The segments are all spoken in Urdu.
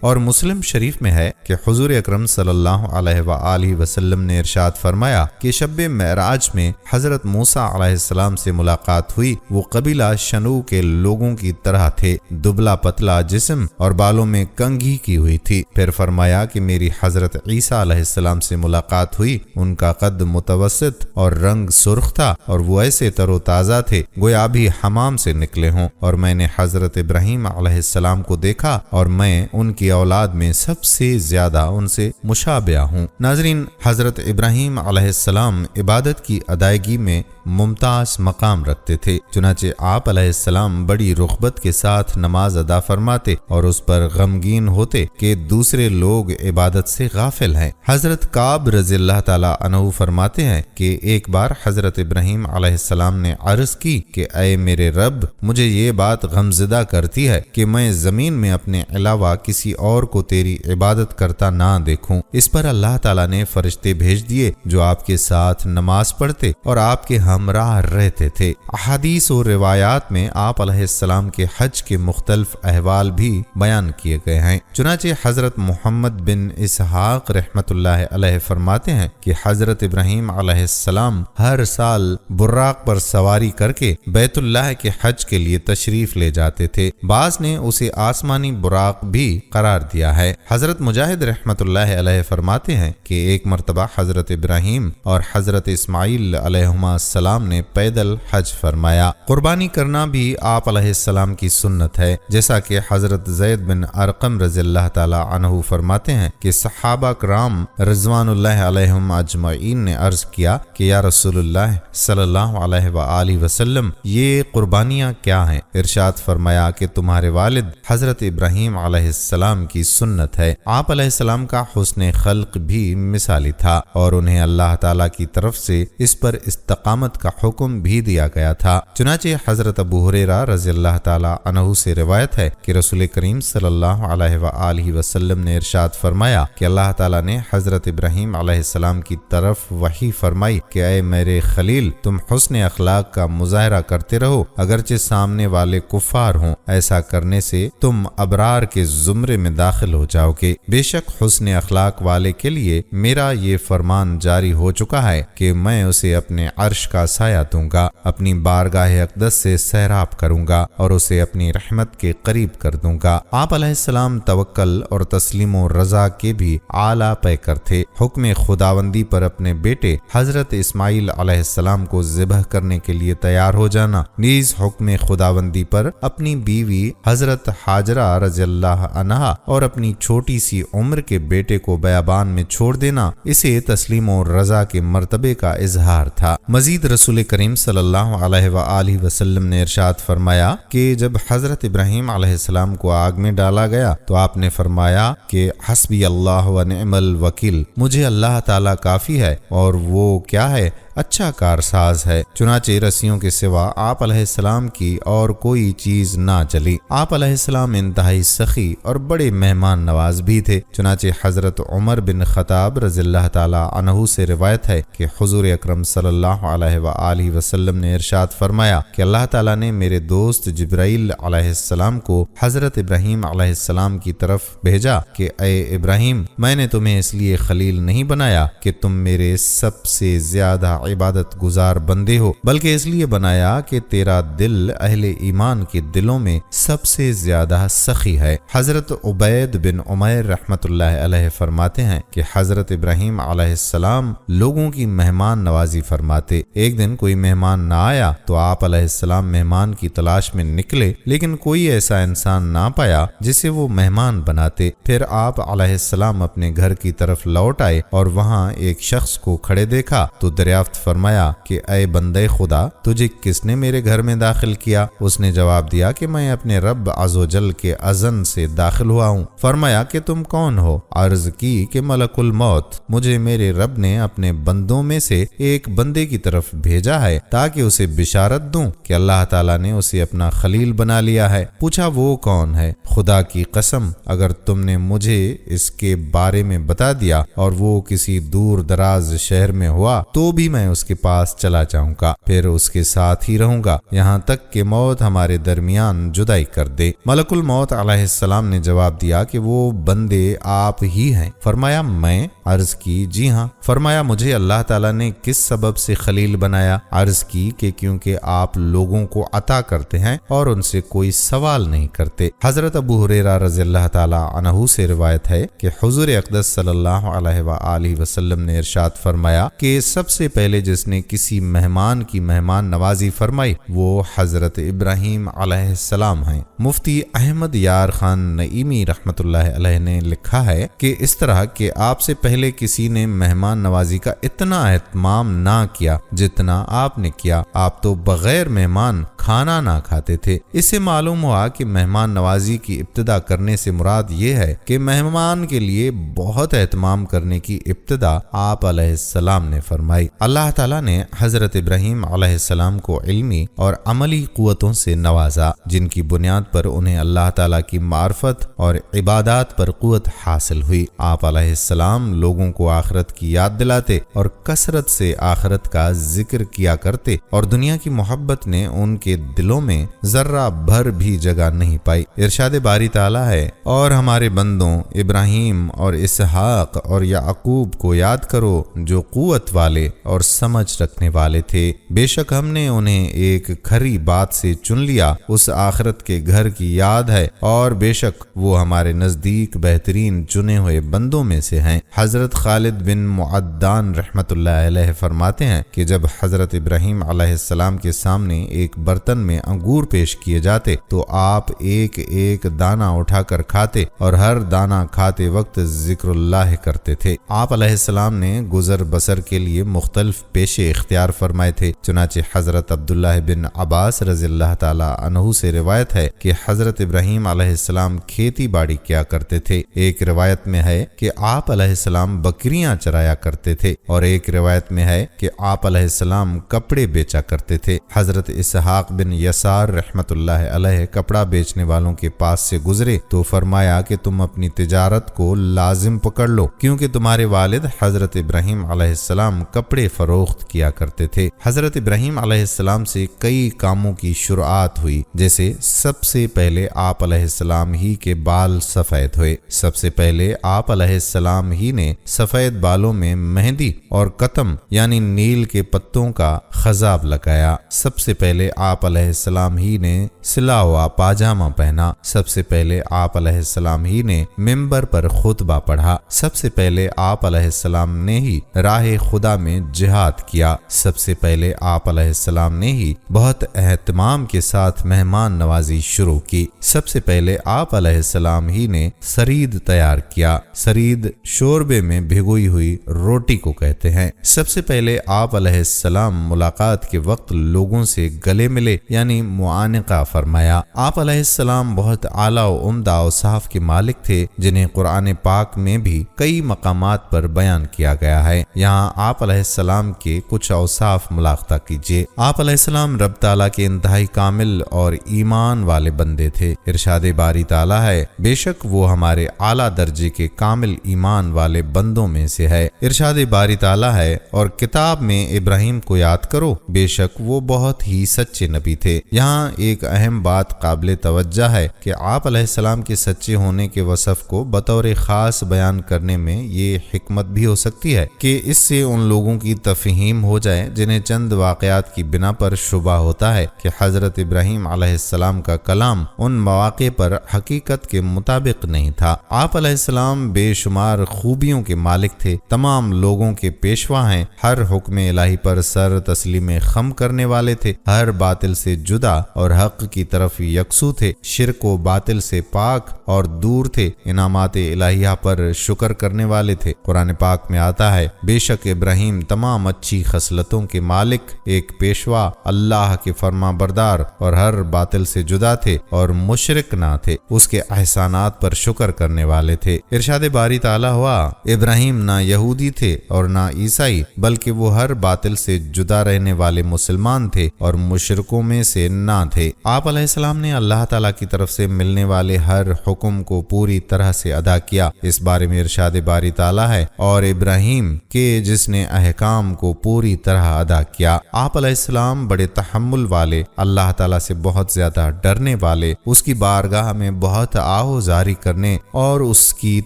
اور مسلم شریف میں ہے کہ حضور اکرم صلی اللہ علیہ وآلہ وسلم نے ارشاد فرمایا کہ شب معراج میں حضرت موسیٰ علیہ السلام سے ملاقات ہوئی۔ وہ قبیلہ شنو کے لوگوں کی طرح تھے، دبلا پتلا جسم اور بالوں میں کنگھی کی ہوئی تھی۔ پھر فرمایا کہ میری حضرت عیسیٰ علیہ السلام سے ملاقات ہوئی، ان کا قد متوسط اور رنگ سرخ تھا اور وہ ایسے تر و تازہ تھے گویا بھی حمام سے نکلے ہوں، اور میں نے حضرت ابراہیم علیہ السلام کو دیکھا اور میں ان کی اولاد میں سب سے زیادہ ان سے مشابہ ہوں۔ ناظرین، حضرت ابراہیم علیہ السلام عبادت کی ادائیگی میں ممتاز مقام رکھتے تھے، چنانچہ آپ علیہ السلام بڑی رغبت کے ساتھ نماز ادا فرماتے اور اس پر غمگین ہوتے کہ دوسرے لوگ عبادت سے غافل ہیں۔ حضرت کعب رضی اللہ تعالی عنہ فرماتے ہیں کہ ایک بار حضرت ابراہیم علیہ السلام نے عرض کی کہ اے میرے رب، مجھے یہ بات غمزدہ کرتی ہے کہ میں زمین میں اپنے علاوہ کسی اور کو تیری عبادت کرتا نہ دیکھوں۔ اس پر اللہ تعالیٰ نے فرشتے بھیج دیے جو آپ کے ساتھ نماز پڑھتے اور آپ کے ہمراہ رہتے تھے۔ احادیث و روایات میں آپ علیہ السلام کے حج کے مختلف احوال بھی بیان کیے گئے ہیں۔ چنانچہ حضرت محمد بن اسحاق رحمۃ اللہ علیہ فرماتے ہیں کہ حضرت ابراہیم علیہ السلام ہر سال براق پر سواری کر کے بیت اللہ کے حج کے لیے تشریف لے جاتے تھے۔ بعض نے اسے آسمانی براق بھی قرار دیا ہے۔ حضرت مجاہد رحمۃ اللہ علیہ فرماتے ہیں کہ ایک مرتبہ حضرت ابراہیم اور حضرت اسماعیل علیہما السلام نے پیدل حج فرمایا۔ قربانی کرنا بھی آپ علیہ السلام کی سنت ہے، جیسا کہ حضرت زید بن ارقم رضی اللہ تعالی عنہ فرماتے ہیں کہ صحابہ کرام رضوان اللہ علیہم اجمعین نے عرض کیا کہ یا رسول اللہ صلی اللہ علیہ وآلہ وسلم، یہ قربانیاں کیا ہیں؟ ارشاد فرمایا کہ تمہارے والد حضرت ابراہیم علیہ السلام کی سنت ہے۔ آپ علیہ السلام کا حسن خلق بھی مثالی تھا اور انہیں اللہ تعالیٰ کی طرف سے اس پر استقامت کا حکم بھی دیا گیا تھا۔ چنانچہ حضرت ابو ہریرہ رضی اللہ تعالیٰ عنہ سے روایت ہے کہ رسول کریم صلی اللہ علیہ وآلہ وسلم نے ارشاد فرمایا کہ اللہ تعالیٰ نے حضرت ابراہیم علیہ السلام کی طرف وحی فرمائی کہ اے میرے خلیل، تم حسن اخلاق کا مظاہرہ کرتے رہو اگرچہ سامنے والے کفار ہوں، ایسا کرنے سے تم ابرار کے زمرے میں داخل ہو جاؤ گے۔ بے شک حسن اخلاق والے کے لیے میرا یہ فرمان جاری ہو چکا ہے کہ میں اسے اپنے عرش کا سایہ دوں گا، اپنی بارگاہ اقدس سے سیراب کروں گا اور اسے اپنی رحمت کے قریب کر دوں گا۔ آپ علیہ السلام توکل اور تسلیم و رضا کے بھی اعلیٰ پیکر تھے۔ حکم خداوندی پر اپنے بیٹے حضرت اسماعیل علیہ السلام کو ذبح کرنے کے لیے تیار ہو جانا، نیز حکم خداوندی پر اپنی بیوی حضرت حاجرہ رضی اللہ عنہا اور اپنی چھوٹی سی عمر کے بیٹے کو بیابان میں چھوڑ دینا، اسے تسلیم و رضا کے مرتبے کا اظہار تھا۔ مزید رسول کریم صلی اللہ علیہ وآلہ وسلم نے ارشاد فرمایا کہ جب حضرت ابراہیم علیہ السلام کو آگ میں ڈالا گیا تو آپ نے فرمایا کہ حسبی اللہ و نعم الوکیل، مجھے اللہ تعالیٰ کافی ہے اور وہ کیا ہے، اچھا کارساز ہے۔ چنانچہ رسیوں کے سوا آپ علیہ السلام کی اور کوئی چیز نہ چلی۔ آپ علیہ السلام انتہائی سخی اور بڑے مہمان نواز بھی تھے۔ چنانچہ حضرت عمر بن خطاب رضی اللہ تعالی عنہ سے روایت ہے کہ حضور اکرم صلی اللہ علیہ وآلہ وسلم نے ارشاد فرمایا کہ اللہ تعالیٰ نے میرے دوست جبرائیل علیہ السلام کو حضرت ابراہیم علیہ السلام کی طرف بھیجا کہ اے ابراہیم، میں نے تمہیں اس لیے خلیل نہیں بنایا کہ تم میرے سب سے زیادہ عبادت گزار بندے ہو، بلکہ اس لیے بنایا کہ تیرا دل اہل ایمان کے دلوں میں سب سے زیادہ سخی ہے۔ حضرت عبید بن عمیر رحمۃ اللہ علیہ فرماتے ہیں کہ حضرت ابراہیم علیہ السلام لوگوں کی مہمان نوازی فرماتے۔ ایک دن کوئی مہمان نہ آیا تو آپ علیہ السلام مہمان کی تلاش میں نکلے، لیکن کوئی ایسا انسان نہ پایا جسے وہ مہمان بناتے۔ پھر آپ علیہ السلام اپنے گھر کی طرف لوٹ آئے اور وہاں ایک شخص کو کھڑے دیکھا تو دریافت فرمایا کہ اے بندے خدا، تجھے کس نے میرے گھر میں داخل کیا؟ اس نے جواب دیا کہ میں اپنے رب عز و جل کے اذن سے داخل ہوا ہوں۔ فرمایا کہ تم کون ہو؟ عرض کی کہ ملک الموت، مجھے میرے رب نے اپنے بندوں میں سے ایک بندے کی طرف بھیجا ہے تاکہ اسے بشارت دوں کہ اللہ تعالیٰ نے اسے اپنا خلیل بنا لیا ہے۔ پوچھا وہ کون ہے؟ خدا کی قسم اگر تم نے مجھے اس کے بارے میں بتا دیا اور وہ کسی دور دراز شہر میں ہوا تو بھی میں اس کے پاس چلا جاؤں گا، پھر اس کے ساتھ ہی رہوں گا یہاں تک کہ موت ہمارے درمیان جدائی کر دے۔ ملک الموت علیہ السلام نے جواب دیا کہ وہ بندے آپ ہی ہیں۔ فرمایا میں؟ عرض کی جی ہاں۔ فرمایا مجھے اللہ تعالیٰ نے کس سبب سے خلیل بنایا؟ عرض کی کہ کیونکہ آپ لوگوں کو عطا کرتے ہیں اور ان سے کوئی سوال نہیں کرتے۔ حضرت ابو ہریرہ رضی اللہ تعالیٰ عنہ سے روایت ہے کہ حضور اقدس صلی اللہ علیہ وآلہ وسلم نے ارشاد فرمایا کہ سب سے پہلے جس نے کسی مہمان کی مہمان نوازی فرمائی وہ حضرت ابراہیم علیہ السلام ہیں۔ مفتی احمد یار خان نعیمی رحمۃ اللہ علیہ نے لکھا ہے کہ اس طرح کہ آپ سے پہلے کسی نے مہمان نوازی کا اتنا اہتمام نہ کیا جتنا آپ نے کیا۔ آپ تو بغیر مہمان کھانا نہ کھاتے تھے۔ اس سے معلوم ہوا کہ مہمان نوازی کی ابتدا کرنے سے مراد یہ ہے کہ مہمان کے لیے بہت اہتمام کرنے کی ابتدا آپ علیہ السلام نے فرمائی۔ اللہ تعالیٰ نے حضرت ابراہیم علیہ السلام کو علمی اور عملی قوتوں سے نوازا جن کی بنیاد پر انہیں اللہ تعالیٰ کی معرفت اور عبادات پر قوت حاصل ہوئی۔ آپ علیہ السلام لوگوں کو آخرت کی یاد دلاتے اور کثرت سے آخرت کا ذکر کیا کرتے اور دنیا کی محبت نے ان کے دلوں میں ذرہ بھر بھی جگہ نہیں پائی۔ ارشاد باری تعالیٰ ہے اور ہمارے بندوں ابراہیم اور اسحاق اور یعقوب کو یاد کرو جو قوت والے اور سمجھ رکھنے والے تھے، بے شک ہم نے انہیں ایک کھری بات سے چن لیا، اس آخرت کے گھر کی یاد ہے اور بے شک وہ ہمارے نزدیک بہترین چنے ہوئے بندوں میں سے ہیں۔ حضرت خالد بن معدان رحمت اللہ علیہ فرماتے ہیں کہ جب حضرت ابراہیم علیہ السلام کے سامنے ایک برتن میں انگور پیش کیے جاتے تو آپ ایک ایک دانہ اٹھا کر کھاتے اور ہر دانہ کھاتے وقت ذکر اللہ کرتے تھے۔ آپ علیہ السلام نے گزر بسر کے لیے مختلف پیشے اختیار فرمائے تھے، چنانچہ حضرت عبداللہ بن عباس رضی اللہ تعالی عنہ سے روایت ہے کہ حضرت ابراہیم علیہ السلام کھیتی باڑی کیا کرتے تھے۔ ایک روایت میں ہے کہ آپ علیہ السلام بکریاں چرایا کرتے تھے اور ایک روایت میں ہے کہ آپ علیہ السلام کپڑے بیچا کرتے تھے۔ حضرت اسحاق بن یسار رحمت اللہ علیہ کپڑا بیچنے والوں کے پاس سے گزرے تو فرمایا کہ تم اپنی تجارت کو لازم پکڑ لو کیونکہ تمہارے والد حضرت ابراہیم علیہ السلام کپڑے فروخت کیا کرتے تھے۔ حضرت ابراہیم علیہ السلام سے کئی کاموں کی شروعات ہوئی، جیسے سب سے پہلے آپ علیہ السلام ہی کے بال سفید ہوئے۔ سب سے پہلے آپ علیہ السلام ہی نے سفید بالوں میں مہندی اور قطم یعنی نیل کے پتوں کا خضاب لگایا۔ سب سے پہلے آپ علیہ السلام ہی نے سلا ہوا پاجامہ پہنا۔ سب سے پہلے آپ علیہ السلام ہی نے منبر پر خطبہ پڑھا۔ سب سے پہلے آپ علیہ السلام نے ہی راہ خدا میں جہاد کیا۔ سب سے پہلے آپ علیہ السلام نے ہی بہت اہتمام کے ساتھ مہمان نوازی شروع کی۔ سب سے پہلے آپ علیہ السلام ہی نے سرید تیار کیا۔ سرید شوربے میں بھگوئی ہوئی روٹی کو کہتے ہیں۔ سب سے پہلے آپ علیہ السلام ملاقات کے وقت لوگوں سے گلے ملے یعنی معانقہ فرمایا۔ آپ علیہ السلام بہت اعلیٰ و عمدہ اوصاف کے مالک تھے جنہیں قرآن پاک میں بھی کئی مقامات پر بیان کیا گیا ہے۔ یہاں آپ علیہ السلام کے کچھ اوصاف ملاحظہ کیجیے۔ آپ علیہ السلام رب تعالیٰ کے انتہائی کامل اور ایمان والے بندے تھے۔ ارشاد باری تعالیٰ ہے بے شک وہ ہمارے اعلیٰ درجے کے کامل ایمان والے بندوں میں سے ہے۔ ارشاد باری تعالیٰ ہے اور کتاب میں ابراہیم کو یاد کرو بے شک وہ بہت ہی سچے نبی تھے۔ یہاں ایک اہم بات قابل توجہ ہے کہ آپ علیہ السلام کے سچے ہونے کے وصف کو بطور خاص بیان کرنے میں یہ حکمت بھی ہو سکتی ہے کہ اس سے ان لوگوں کی تفہیم ہو جائے جنہیں چند واقعات کی بنا پر شبہ ہوتا ہے کہ حضرت ابراہیم علیہ السلام کا کلام ان مواقع پر حقیقت کے مطابق نہیں تھا۔ آپ علیہ السلام بے شمار خوبیوں کے مالک تھے، تمام لوگوں کے پیشوا ہیں، ہر حکم الہی پر سر تسلیم خم کرنے والے تھے، ہر باطل سے جدا اور حق کی طرف یکسو تھے، شرک و باطل سے پاک اور دور تھے، انعامات الہیہ پر شکر کرنے والے تھے۔ قرآن پاک میں آتا ہے بے شک ابراہیم تمام اچھی خصلتوں کے مالک، ایک پیشوا، اللہ کے فرما بردار اور ہر باطل سے جدا تھے اور مشرک نہ تھے، اس کے احسانات پر شکر کرنے والے تھے۔ ارشاد باری تعالیٰ ہوا ابراہیم نہ یہودی تھے اور نہ عیسائی بلکہ وہ ہر باطل سے سے جدا رہنے والے مسلمان تھے اور مشرکوں میں سے نہ تھے۔ آپ علیہ السلام نے اللہ تعالیٰ کی طرف سے ملنے والے ہر حکم کو پوری طرح سے ادا کیا۔ اس بارے میں ارشاد باری تعالیٰ ہے، اور ابراہیم کے جس نے احکام کو پوری طرح ادا کیا۔ آپ علیہ السلام بڑے تحمل والے، اللہ تعالیٰ سے بہت زیادہ ڈرنے والے، اس کی بارگاہ میں بہت آہوزاری کرنے اور اس کی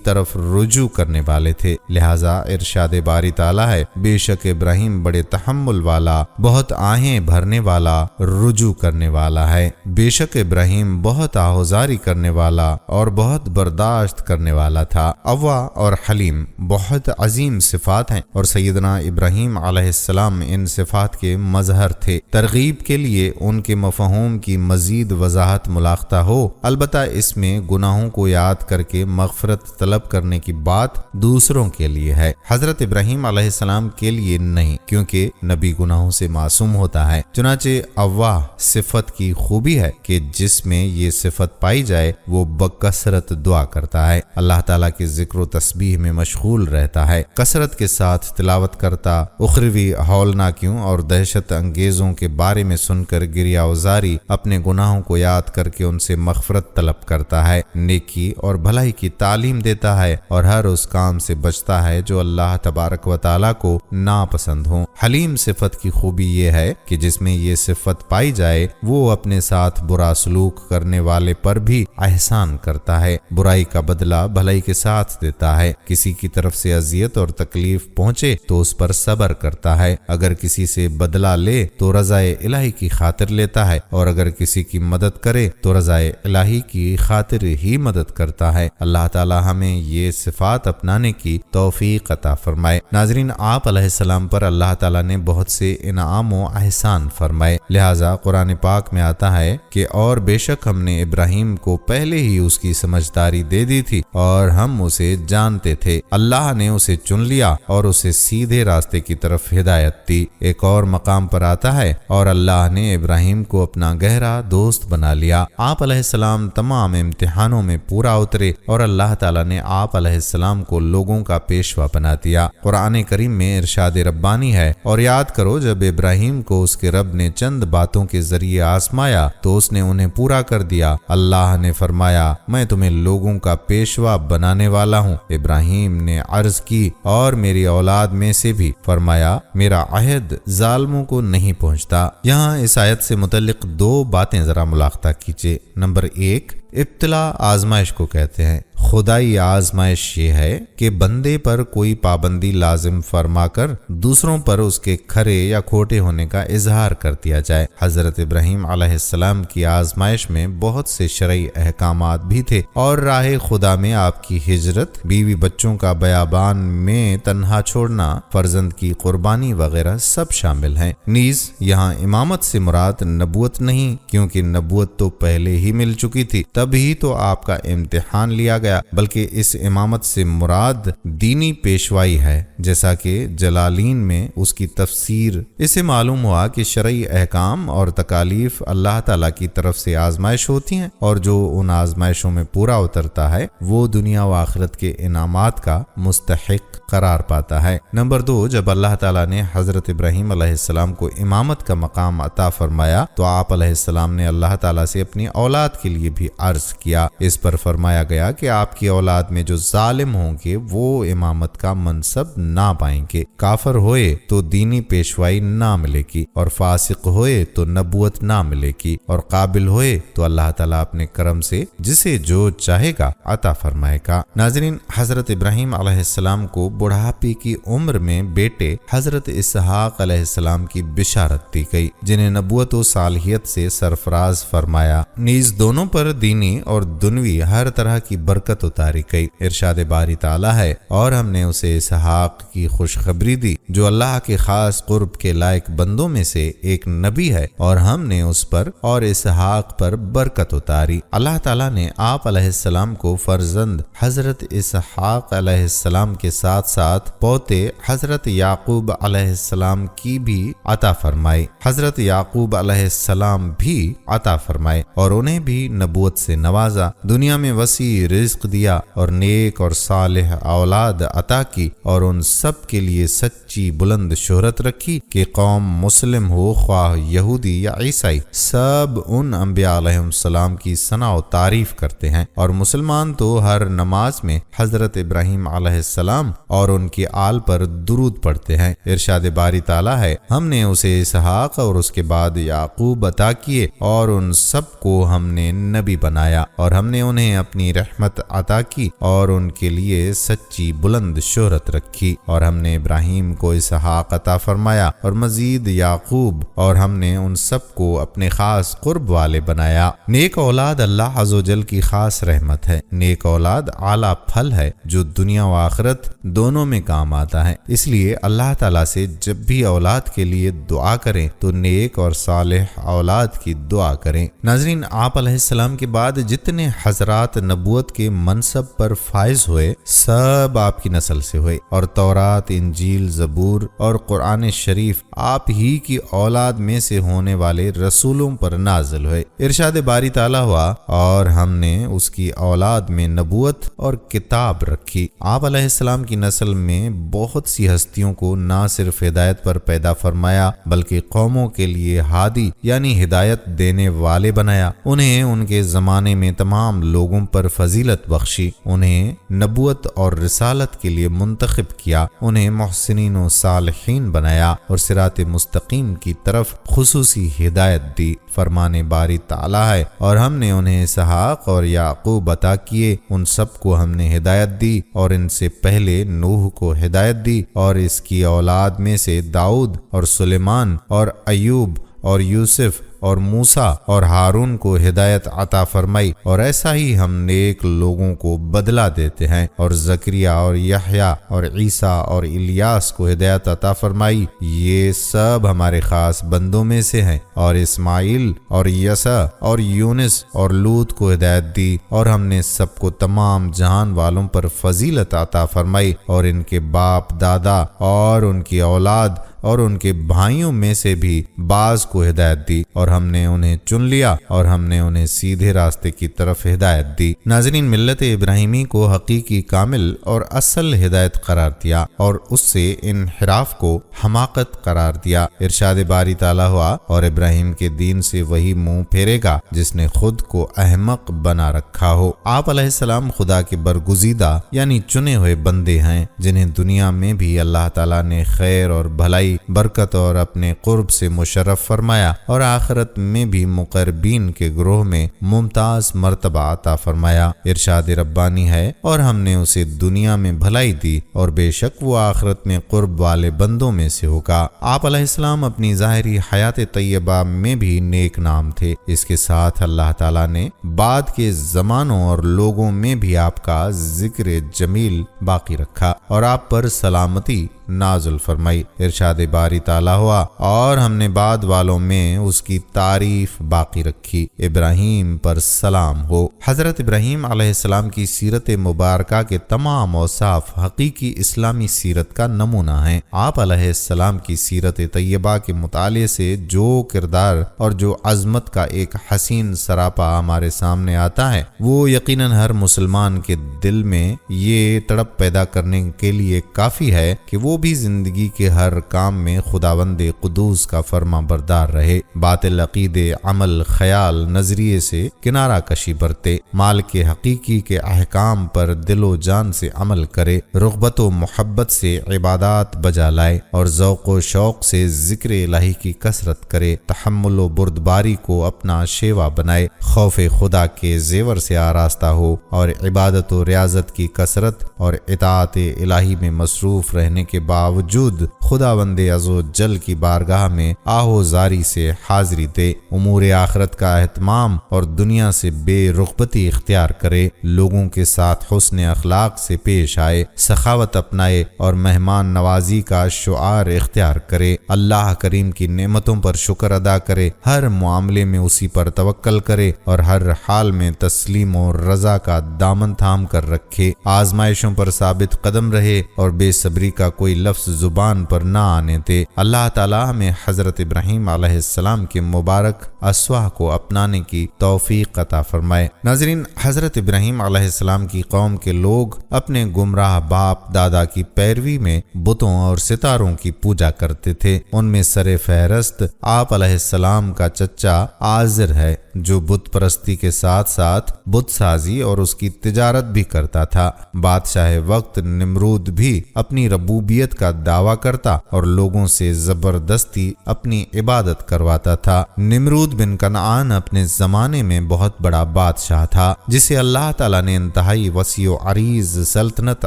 طرف رجوع کرنے والے تھے۔ لہذا ارشاد باری تعالیٰ ہے، بے شک ابراہیم بڑے تحمل والا، بہت آہیں بھرنے والا، رجوع کرنے والا ہے۔ بے شک ابراہیم بہت آہوزاری کرنے والا اور بہت برداشت کرنے والا تھا۔ اوا اور حلیم بہت عظیم صفات ہیں، اور سیدنا ابراہیم علیہ السلام ان صفات کے مظہر تھے۔ ترغیب کے لیے ان کے مفہوم کی مزید وضاحت ملاحظہ ہو، البتہ اس میں گناہوں کو یاد کر کے مغفرت طلب کرنے کی بات دوسروں کے لیے ہے، حضرت ابراہیم علیہ السلام کے لیے نہیں، کیونکہ نبی گناہوں سے معصوم ہوتا ہے۔ چنانچہ اواہ صفت کی خوبی ہے کہ جس میں یہ صفت پائی جائے وہ بکثرت دعا کرتا ہے، اللہ تعالیٰ کے ذکر و تسبیح میں مشغول رہتا ہے، کثرت کے ساتھ تلاوت کرتا، اخروی ہولناکیوں اور دہشت انگیزوں کے بارے میں سن کر گریہ وزاری، اپنے گناہوں کو یاد کر کے ان سے مغفرت طلب کرتا ہے، نیکی اور بھلائی کی تعلیم دیتا ہے، اور ہر اس کام سے بچتا ہے جو اللہ تبارک و تعالیٰ کو ناپسند ہو۔ حلیم صفت کی خوبی یہ ہے کہ جس میں یہ صفت پائی جائے وہ اپنے ساتھ برا سلوک کرنے والے پر بھی احسان کرتا ہے، برائی کا بدلہ بھلائی کے ساتھ دیتا ہے، کسی کی طرف سے اذیت اور تکلیف پہنچے تو اس پر صبر کرتا ہے، اگر کسی سے بدلہ لے تو رضائے الہی کی خاطر لیتا ہے، اور اگر کسی کی مدد کرے تو رضائے الہی کی خاطر ہی مدد کرتا ہے۔ اللہ تعالی ہمیں یہ صفات اپنانے کی توفیق عطا فرمائے۔ ناظرین، آپ علیہ السلام پر اللہ تعالیٰ نے بہت سے انعام و احسان فرمائے، لہٰذا قرآن پاک میں آتا ہے کہ اور بے شک ہم نے ابراہیم کو پہلے ہی اس کی سمجھداری دے دی تھی اور ہم اسے جانتے تھے، اللہ نے اسے چن لیا اور اسے سیدھے راستے کی طرف ہدایت دی۔ ایک اور مقام پر آتا ہے، اور اللہ نے ابراہیم کو اپنا گہرا دوست بنا لیا۔ آپ علیہ السلام تمام امتحانوں میں پورا اترے اور اللہ تعالیٰ نے آپ علیہ السلام کو لوگوں کا پیشوا بنا دیا۔ قرآن کریم میں ارشاد ربانی ہے، اور یاد کرو جب ابراہیم کو اس کے رب نے چند باتوں کے ذریعے آزمایا تو اس نے انہیں پورا کر دیا۔ اللہ نے فرمایا، میں تمہیں لوگوں کا پیشوا بنانے والا ہوں۔ ابراہیم نے عرض کی، اور میری اولاد میں سے بھی؟ فرمایا، میرا عہد ظالموں کو نہیں پہنچتا۔ یہاں اس آیت سے متعلق دو باتیں ذرا ملاحظہ کیجیے۔ نمبر 1، ابتلا آزمائش کو کہتے ہیں۔ خدائی آزمائش یہ ہے کہ بندے پر کوئی پابندی لازم فرما کر دوسروں پر اس کے کھرے یا کھوٹے ہونے کا اظہار کر دیا جائے۔ حضرت ابراہیم علیہ السلام کی آزمائش میں بہت سے شرعی احکامات بھی تھے، اور راہ خدا میں آپ کی ہجرت، بیوی بچوں کا بیابان میں تنہا چھوڑنا، فرزند کی قربانی وغیرہ سب شامل ہیں۔ نیز یہاں امامت سے مراد نبوت نہیں، کیونکہ نبوت تو پہلے ہی مل چکی تھی، تبھی تو آپ کا امتحان لیا گیا، بلکہ اس امامت سے مراد دینی پیشوائی ہے، جیسا کہ جلالین میں اس کی تفسیر۔ اسے معلوم ہوا کہ شرعی احکام اور تکالیف اللہ تعالیٰ کی طرف سے آزمائش ہوتی ہیں، اور جو ان آزمائشوں میں پورا اترتا ہے وہ دنیا و آخرت کے انعامات کا مستحق قرار پاتا ہے۔ نمبر 2، جب اللہ تعالیٰ نے حضرت ابراہیم علیہ السلام کو امامت کا مقام عطا فرمایا تو آپ علیہ السلام نے اللہ تعالیٰ سے اپنی اولاد کے لیے بھی عرض کیا۔ اس پر فرمایا گیا کہ آپ کی اولاد میں جو ظالم ہوں گے وہ امامت کا منصب نہ پائیں گے، کافر ہوئے تو دینی پیشوائی نہ ملے گی، اور فاسق ہوئے تو نبوت نہ ملے گی، اور قابل ہوئے تو اللہ تعالیٰ اپنے کرم سے جسے جو چاہے گا عطا فرمائے گا۔ ناظرین، حضرت ابراہیم علیہ السلام کو بڑھاپے کی عمر میں بیٹے حضرت اسحاق علیہ السلام کی بشارت دی گئی، جنہیں نبوت و صالحیت سے سرفراز فرمایا۔ نیز دونوں پر دینی اور دنوی ہر طرح کی برکت اتاری گئی۔ ارشاد باری تعالیٰ ہے، اور ہم نے اسے اسحاق کی خوشخبری دی جو اللہ کے خاص قرب کے لائق بندوں میں سے ایک نبی ہے، اور ہم نے اس پر اور اسحاق پر برکت اتاری۔ اللہ تعالیٰ نے آپ علیہ السلام کو فرزند حضرت اسحاق علیہ السلام کے ساتھ ساتھ پوتے حضرت یعقوب علیہ السلام کی بھی عطا فرمائی۔ حضرت یعقوب علیہ السلام بھی عطا فرمائے اور انہیں بھی نبوت سے نوازا، دنیا میں وسیع رزق رزق دیا اور نیک اور صالح اولاد عطا کی اور ان سب کے لیے سچی بلند شہرت رکھی کہ قوم مسلم ہو خواہ یہودی یا عیسائی، سب ان انبیاء علیہ السلام کی ثنا و تعریف کرتے ہیں، اور مسلمان تو ہر نماز میں حضرت ابراہیم علیہ السلام اور ان کی آل پر درود پڑھتے ہیں۔ ارشاد باری تعالیٰ ہے، ہم نے اسے اسحاق اور اس کے بعد یعقوب عطا کیے اور ان سب کو ہم نے نبی بنایا، اور ہم نے انہیں اپنی رحمت عطا کی اور ان کے لیے سچی بلند شہرت رکھی، اور ہم نے ابراہیم کو اسحاق عطا فرمایا اور مزید یعقوب، اور ہم نے ان سب کو اپنے خاص قرب والے بنایا۔ نیک اولاد اللہ عز و جل کی خاص رحمت ہے۔ نیک اولاد اعلیٰ پھل ہے جو دنیا و آخرت دونوں میں کام آتا ہے، اس لیے اللہ تعالیٰ سے جب بھی اولاد کے لیے دعا کریں تو نیک اور صالح اولاد کی دعا کریں۔ ناظرین، آپ علیہ السلام کے بعد جتنے حضرات نبوت کے منصب پر فائز ہوئے سب آپ کی نسل سے ہوئے، اور تورات، انجیل، زبور اور قرآن شریف آپ ہی کی اولاد میں سے ہونے والے رسولوں پر نازل ہوئے۔ ارشاد باری تعالیٰ ہوا، اور ہم نے اس کی اولاد میں نبوت اور کتاب رکھی۔ آپ علیہ السلام کی نسل میں بہت سی ہستیوں کو نہ صرف ہدایت پر پیدا فرمایا بلکہ قوموں کے لیے ہادی یعنی ہدایت دینے والے بنایا۔ انہیں ان کے زمانے میں تمام لوگوں پر فضیلت بخشی، انہیں نبوت اور رسالت کے لیے منتخب کیا، انہیں محسنین و صالحین بنایا اور صراط مستقیم کی طرف خصوصی ہدایت دی۔ فرمان باری تعالیٰ ہے، اور ہم نے انہیں اسحاق اور یعقوب عطا کیے، ان سب کو ہم نے ہدایت دی، اور ان سے پہلے نوح کو ہدایت دی، اور اس کی اولاد میں سے داؤد اور سلیمان اور ایوب اور یوسف اور موسیٰ اور ہارون کو ہدایت عطا فرمائی، اور ایسا ہی ہم نیک لوگوں کو بدلہ دیتے ہیں، اور زکریا اور یحییٰ اور عیسیٰ اور الیاس کو ہدایت عطا فرمائی، یہ سب ہمارے خاص بندوں میں سے ہیں، اور اسماعیل اور یسع اور یونس اور لوط کو ہدایت دی، اور ہم نے سب کو تمام جہان والوں پر فضیلت عطا فرمائی، اور ان کے باپ دادا اور ان کی اولاد اور ان کے بھائیوں میں سے بھی بعض کو ہدایت دی، اور ہم نے انہیں چن لیا اور ہم نے انہیں سیدھے راستے کی طرف ہدایت دی۔ ناظرین، ملت ابراہیمی کو حقیقی کامل اور اصل ہدایت قرار دیا اور اس سے انحراف کو حماقت قرار دیا۔ ارشاد باری تعالیٰ ہوا، اور ابراہیم کے دین سے وہی منہ پھیرے گا جس نے خود کو احمق بنا رکھا ہو۔ آپ علیہ السلام خدا کے برگزیدہ یعنی چنے ہوئے بندے ہیں جنہیں دنیا میں بھی اللہ تعالیٰ نے خیر اور بھلائی، برکت اور اپنے قرب سے مشرف فرمایا، اور آخرت میں بھی مقربین کے گروہ میں ممتاز مرتبہ عطا فرمایا۔ ارشاد ربانی ہے، اور ہم نے اسے دنیا میں بھلائی دی اور بے شک وہ آخرت میں قرب والے بندوں میں سے ہوگا۔ آپ علیہ السلام اپنی ظاہری حیات طیبہ میں بھی نیک نام تھے، اس کے ساتھ اللہ تعالیٰ نے بعد کے زمانوں اور لوگوں میں بھی آپ کا ذکر جمیل باقی رکھا اور آپ پر سلامتی نازل فرمائی۔ ارشاد باری تعالیٰ ہوا، اور ہم نے بعد والوں میں اس کی تعریف باقی رکھی، ابراہیم پر سلام ہو۔ حضرت ابراہیم علیہ السلام کی سیرت مبارکہ کے تمام اوصاف حقیقی اسلامی سیرت کا نمونہ ہیں۔ آپ علیہ السلام کی سیرت طیبہ کے مطالعے سے جو کردار اور جو عظمت کا ایک حسین سراپا ہمارے سامنے آتا ہے، وہ یقیناً ہر مسلمان کے دل میں یہ تڑپ پیدا کرنے کے لیے کافی ہے کہ وہ بھی زندگی کے ہر کام میں خداوند قدوس کا فرما بردار رہے، باطل عقیدے، عمل، خیال، نظریے سے کنارہ کشی برتے، مالک حقیقی کے احکام پر دل و جان سے عمل کرے، رغبت و محبت سے عبادات بجا لائے اور ذوق و شوق سے ذکر الہی کی کثرت کرے، تحمل و بردباری کو اپنا شیوا بنائے، خوف خدا کے زیور سے آراستہ ہو اور عبادت و ریاضت کی کثرت اور اطاعت الہی میں مصروف رہنے کے باوجود خداوند عز و جل کی بارگاہ میں آہو زاری سے حاضری دے، امور آخرت کا اہتمام اور دنیا سے بے رغبتی اختیار کرے، لوگوں کے ساتھ حسن اخلاق سے پیش آئے، سخاوت اپنائے اور مہمان نوازی کا شعار اختیار کرے، اللہ کریم کی نعمتوں پر شکر ادا کرے، ہر معاملے میں اسی پر توکل کرے اور ہر حال میں تسلیم و رضا کا دامن تھام کر رکھے، آزمائشوں پر ثابت قدم رہے اور بے صبری کا کوئی کوئی لفظ زبان پر نہ آنے دے۔ اللہ تعالیٰ ہمیں حضرت ابراہیم علیہ السلام کے مبارک اسوہ کو اپنانے کی توفیق عطا فرمائے۔ ناظرین، حضرت ابراہیم علیہ السلام کی قوم کے لوگ اپنے گمراہ باپ دادا کی پیروی میں بتوں اور ستاروں کی پوجا کرتے تھے۔ ان میں سر فہرست آپ علیہ السلام کا چچا آزر ہے، جو بت پرستی کے ساتھ ساتھ بت سازی اور اس کی تجارت بھی کرتا تھا۔ بادشاہ وقت نمرود بھی اپنی ربوبیت کا دعویٰ کرتا اور لوگوں سے زبردستی اپنی عبادت کرواتا تھا۔ نمرود بن کنعان اپنے زمانے میں بہت بڑا بادشاہ تھا، جسے اللہ تعالیٰ نے انتہائی وسیع و عریض سلطنت